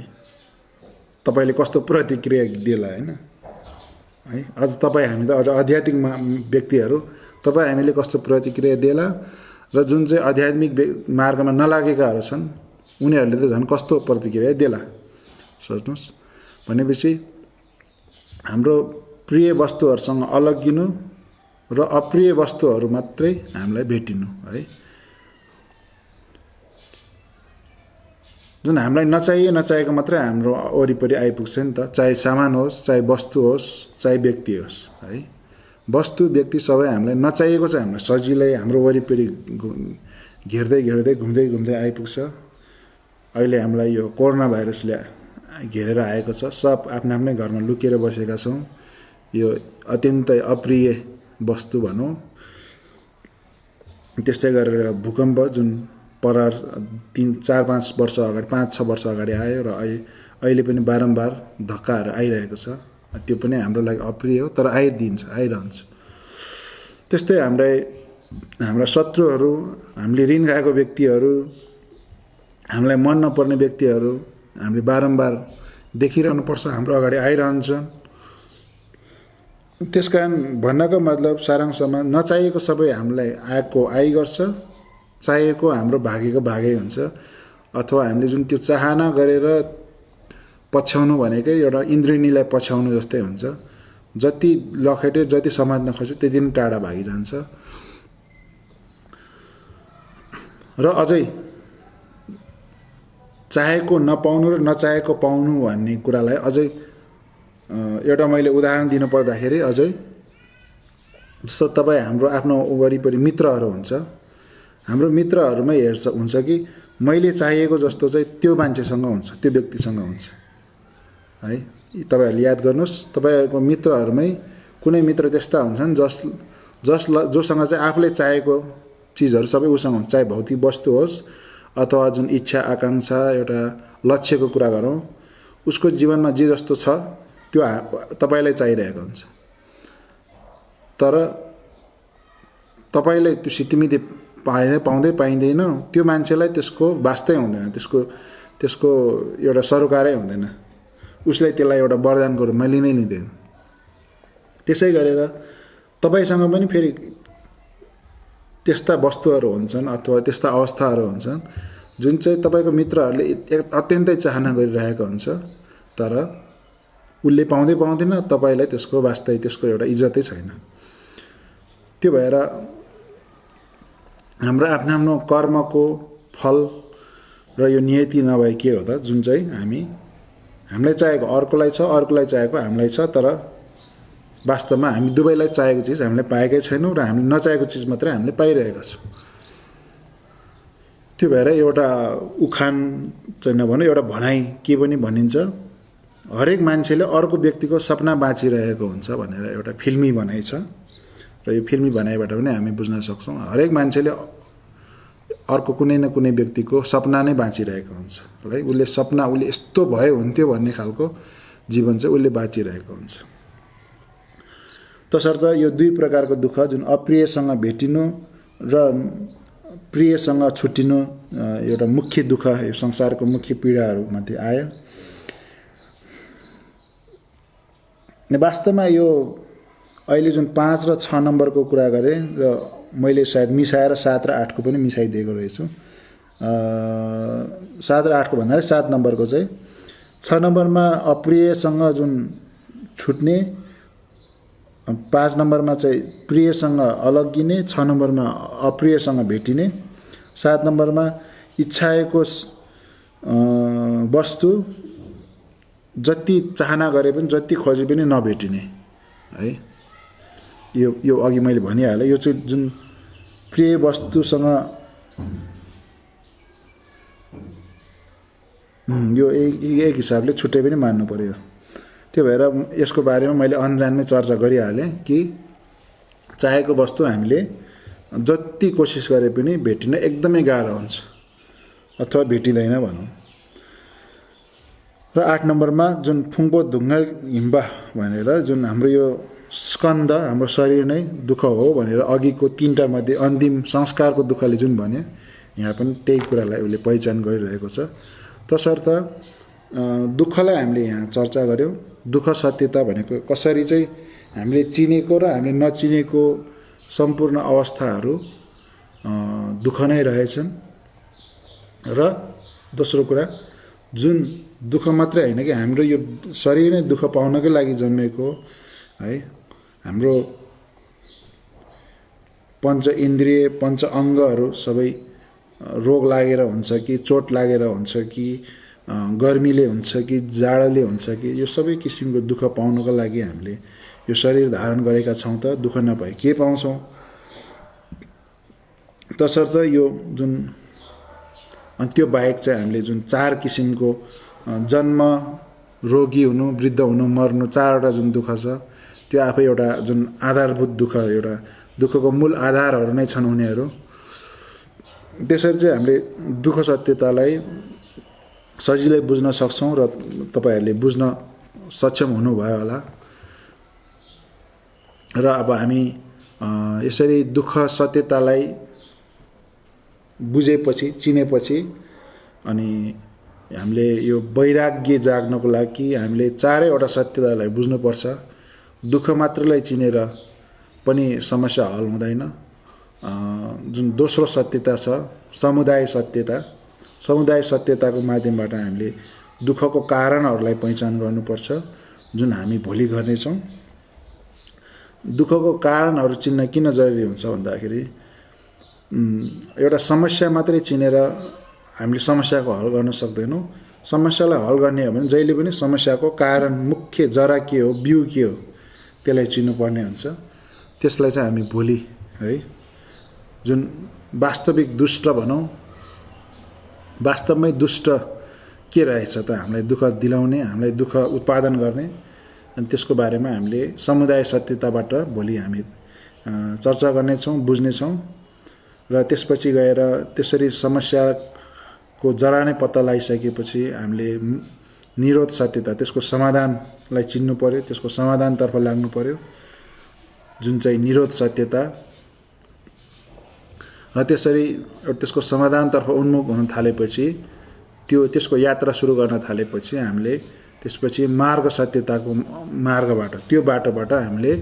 तपाईँले कस्तो प्रतिक्रिया दिएला हैन है। अझ तपाईँ हामी त अझ आध्यात्मिक व्यक्तिहरू, तपाईँ हामीले कस्तो प्रतिक्रिया दिएला, र जुन चाहिँ आध्यात्मिक मार्गमा नलागेकाहरू छन् उनीहरूले त झन् कस्तो प्रतिक्रिया दिएला सोच्नुहोस्। भनेपछि हाम्रो प्रिय वस्तुहरूसँग अलग्गिनु र अप्रिय वस्तुहरू मात्रै हामीलाई भेटिनु है। जुन हामीलाई नचाहिएको मात्रै हाम्रो वरिपरि आइपुग्छ नि त, चाहे सामान होस्, चाहे वस्तु होस्, चाहे व्यक्ति होस् है। वस्तु व्यक्ति सबै हामीलाई नचाहिएको चाहिँ हामीलाई सजिलै हाम्रो वरिपरि घेर्दै घुम्दै आइपुग्छ। अहिले हामीलाई यो कोरोना भाइरसले घेरेर आएको छ, सब आफ्नै घरमा लुकेर बसेका छौँ। यो अत्यन्तै अप्रिय वस्तु भनौँ। त्यस्तै गरेर भूकम्प जुन 3-4-5 वर्ष अगाडि, 5-6 वर्ष अगाडि आयो र अहिले पनि बारम्बार धक्काहरू आइरहेको छ। त्यो पनि हाम्रो लागि अप्रिय हो, तर आइरहन्छ। त्यस्तै हाम्रा शत्रुहरू, हामीले ऋण खाएको व्यक्तिहरू, हामीलाई मन नपर्ने व्यक्तिहरू हामीले बारम्बार देखिरहनु पर्छ, हाम्रो अगाडि आइरहन्छ। त्यसकारण भन्नको मतलब सारांशमा नचाहिएको सबै हामीलाई आइगर्छ, चाहिएको हाम्रो भागेको भागै हुन्छ। अथवा हामीले जुन त्यो चाहना गरेर पछ्याउनु भनेकै एउटा इन्द्रिणीलाई पछ्याउनु जस्तै हुन्छ। जति लखेट्यो, जति समात्न खोज्यो त्यति नै टाढा भागिजान्छ। र अझै चाहेको नपाउनु र नचाहेको पाउनु भन्ने कुरालाई अझै एउटा मैले उदाहरण दिनु पर्दाखेरि, अझै जस्तो तपाईँ हाम्रो आफ्नो वरिपरि मित्रहरू हुन्छ, हाम्रो मित्रहरूमै हुन्छ कि मैले चाहिएको जस्तो चाहिँ त्यो मान्छेसँग हुन्छ, त्यो व्यक्तिसँग हुन्छ है। तपाईँहरूले याद गर्नुहोस्, तपाईँहरूको मित्रहरूमै कुनै मित्र त्यस्ता हुन्छन् जोसँग चाहिँ आफूले चाहेको चिजहरू सबै उसँग हुन्छ, चाहे भौतिक वस्तु होस् अथवा जुन इच्छा आकाङ्क्षा एउटा लक्ष्यको कुरा गरौँ, उसको जीवनमा जे जस्तो छ त्यो तपाईँलाई चाहिरहेको हुन्छ। तर तपाईँले त्यो सितिमिति पाइँदैन, त्यो मान्छेलाई त्यसको वास्तै हुँदैन, त्यसको एउटा सरोकारै हुँदैन, उसले त्यसलाई एउटा वरदानको रूपमा लिँदैन। त्यसै गरेर तपाईँसँग पनि फेरि त्यस्ता वस्तुहरू हुन्छन् अथवा त्यस्ता अवस्थाहरू हुन्छन् जुन चाहिँ तपाईँको मित्रहरूले अत्यन्तै चाहना गरिरहेको हुन्छ, तर उसले पाउँदैन, तपाईँलाई त्यसको वास्तै त्यसको एउटा इज्जतै छैन। त्यो भएर हाम्रो आफ्नो कर्मको फल र यो नियति नभए के हो त, जुन चाहिँ हामीलाई चाहेको अर्कोलाई छ, अर्कोलाई चाहेको हामीलाई छ, तर वास्तवमा हामी दुवैलाई चाहेको चिज हामीले पाएकै छैनौँ र हामीले नचाहेको चिज मात्रै हामीले पाइरहेका छौँ। त्यो भएर एउटा उखान चाहिँ नभनौँ, एउटा भनाइ के पनि भनिन्छ, हरेक मान्छेले अर्को व्यक्तिको सपना बाँचिरहेको हुन्छ भनेर एउटा फिल्मी भनाइ छ। र यो फिल्मी भनाइबाट पनि हामी बुझ्न सक्छौँ हरेक मान्छेले अर्को कुनै न कुनै व्यक्तिको सपना नै बाँचिरहेको हुन्छ है। उसले यस्तो भए हुन्थ्यो भन्ने खालको जीवन चाहिँ उसले बाँचिरहेको हुन्छ। तसर्थ यो दुई प्रकारको दुःख, जुन अप्रियसँग भेटिनु र प्रियसँग छुट्टिनु एउटा मुख्य दुःख, यो संसारको मुख्य पीडाहरूमध्ये आयो। वास्तवमा यो अहिले जुन 5 र 6 नम्बरको कुरा गरेँ र मैले सायद मिसाएर 7 र 8 को पनि मिसाइदिएको रहेछु। 7 र 8 को भन्दा 7 नम्बरको चाहिँ 6 नम्बरमा अप्रियसँग जुन छुट्ने, 5 नम्बरमा चाहिँ प्रियसँग अलग्गिने, 6 नम्बरमा अप्रियसँग भेटिने, 7 नम्बरमा इच्छाएको वस्तु जति चाहना गरे पनि जति खोजे पनि नभेटिने है। यो अघि मैले भनिहालेँ, यो चाहिँ जुन प्रिय वस्तुसँग यो एक हिसाबले छुट्टै पनि मान्नु पर्यो। त्यो भएर यसको बारेमा मैले अनजानमै चर्चा गरिहालेँ कि चाहेको वस्तु हामीले जति कोसिस गरे पनि भेटिन एकदमै गाह्रो हुन्छ अथवा भेटिँदैन भनौँ। र 8 नम्बरमा जुन फुङ्पो ढुङ्गा हिम्बा भनेर जुन हाम्रो यो स्कन्द, हाम्रो शरीर नै दुःख हो भनेर अघिको 3टा मध्ये अन्तिम संस्कारको दुःखले जुन भने, यहाँ पनि त्यही कुरालाई उसले पहिचान गरिरहेको छ। तसर्थ दुःखलाई हामीले यहाँ चर्चा गऱ्यौँ। दुःख सत्यता भनेको कसरी चाहिँ हामीले चिनेको र हामीले नचिनेको सम्पूर्ण अवस्थाहरू दुःख नै रहेछन्। र दोस्रो कुरा, जुन दुःख मात्रै होइन कि हाम्रो यो शरीर नै दुःख पाउनकै लागि जन्मेको है। हाम्रो पञ्च इन्द्रिय, पञ्च अङ्गहरू सबै रोग लागेर हुन्छ कि चोट लागेर हुन्छ कि गर्मीले हुन्छ कि जाडोले हुन्छ कि यो सबै किसिमको दुःख पाउनको लागि हामीले यो शरीर धारण गरेका छौँ। त दुःख नपाए के पाउँछौँ? तसर्थ यो जुन त्यो बाहेक चाहिँ हामीले जुन 4 किसिमको जन्म, रोगी हुनु, वृद्ध हुनु, मर्नु, 4वटा जुन दुःख छ, त्यो आफै एउटा जुन आधारभूत दुःख, एउटा दुःखको मूल आधारहरू नै छन् उनीहरू। त्यसरी चाहिँ हामीले दुःख सत्यतालाई सजिलै बुझ्न सक्छौँ र तपाईँहरूले बुझ्न सक्षम हुनुभयो होला। र अब हामी यसरी दुःख सत्यतालाई बुझेपछि, चिनेपछि अनि हामीले यो वैराग्य जाग्नको लागि हामीले 4वटा सत्यतालाई बुझ्नुपर्छ। दुःख मात्रलाई चिनेर पनि समस्या हल हुँदैन। जुन दोस्रो सत्यता छ, समुदाय सत्यता, समुदाय सत्यताको माध्यमबाट हामीले दुःखको कारणहरूलाई पहिचान गर्नुपर्छ, जुन हामी भोलि गर्नेछौँ। दुःखको कारणहरू चिन्न किन जरुरी हुन्छ भन्दाखेरि एउटा समस्या मात्रै चिनेर हामीले समस्याको हल गर्न सक्दैनौँ। समस्यालाई हल गर्ने हो भने जहिले पनि समस्याको कारण, मुख्य जरा के हो, बिउ के हो, त्यसलाई चिन्नुपर्ने हुन्छ। त्यसलाई चाहिँ हामी भोलि है जुन वास्तविक दुष्ट भनौँ, वास्तवमै दुष्ट के रहेछ त हामीलाई दुःख दिलाउने, हामीलाई दुःख उत्पादन गर्ने, अनि त्यसको बारेमा हामीले समुदाय सत्यताबाट भोलि हामी चर्चा गर्नेछौँ, बुझ्नेछौँ र त्यसपछि गएर त्यसरी समस्याको जरा नै पत्ता लगाइसकेपछि हामीले निरोध सत्यता, त्यसको समाधानलाई चिन्नु पर्यो, त्यसको समाधानतर्फ लाग्नु पर्यो, जुन चाहिँ निरोध सत्यता। र त्यसरी त्यसको समाधानतर्फ उन्मुख हुन थालेपछि, त्यसको यात्रा सुरु गर्न थालेपछि हामीले त्यसपछि मार्ग सत्यताको मार्गबाट, त्यो बाटोबाट हामीले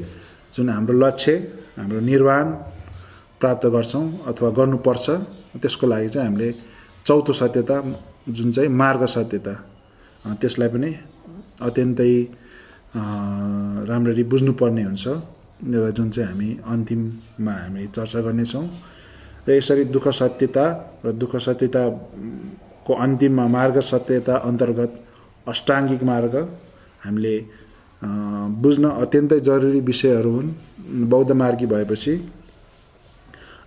जुन हाम्रो लक्ष्य, हाम्रो निर्वाण प्राप्त गर्छौँ अथवा गर्नुपर्छ, त्यसको लागि चाहिँ हामीले चौथो सत्यता जुन चाहिँ मार्ग सत्यता, त्यसलाई पनि अत्यन्तै राम्ररी बुझ्नुपर्ने हुन्छ र जुन चाहिँ हामी अन्तिममा हामी चर्चा गर्नेछौँ। र यसरी दुःख सत्यता र दुःख सत्यताको अन्तिममा मार्ग सत्यता अन्तर्गत अष्टाङ्गिक मार्ग हामीले बुझ्न अत्यन्तै जरुरी विषयहरू हुन् बौद्ध मार्गी भएपछि।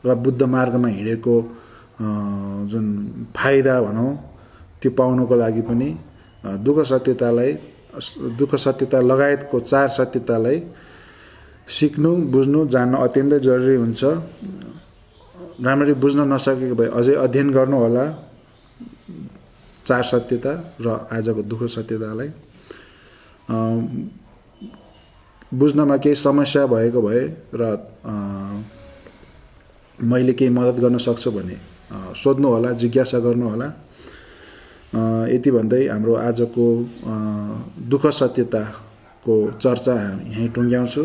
र बुद्ध मार्गमा हिँडेको जुन फाइदा भनौँ त्यो पाउनको लागि पनि दुःख सत्यता लगायतको 4 सत्यतालाई सिक्नु, बुझ्नु, जान्न अत्यन्तै जरुरी हुन्छ। राम्ररी बुझ्न नसकेको भए अझै अध्ययन गर्नु होला 4 सत्यता र आजको दुःख सत्यतालाई। बुझ्नमा केही समस्या भएको भए र मैले केही मद्दत गर्न सक्छु भने सोध्नु होला, जिज्ञासा गर्नु होला। यति भन्दै हाम्रो आजको दुःख सत्यताको चर्चा यहीँ टुङ्ग्याउँछु।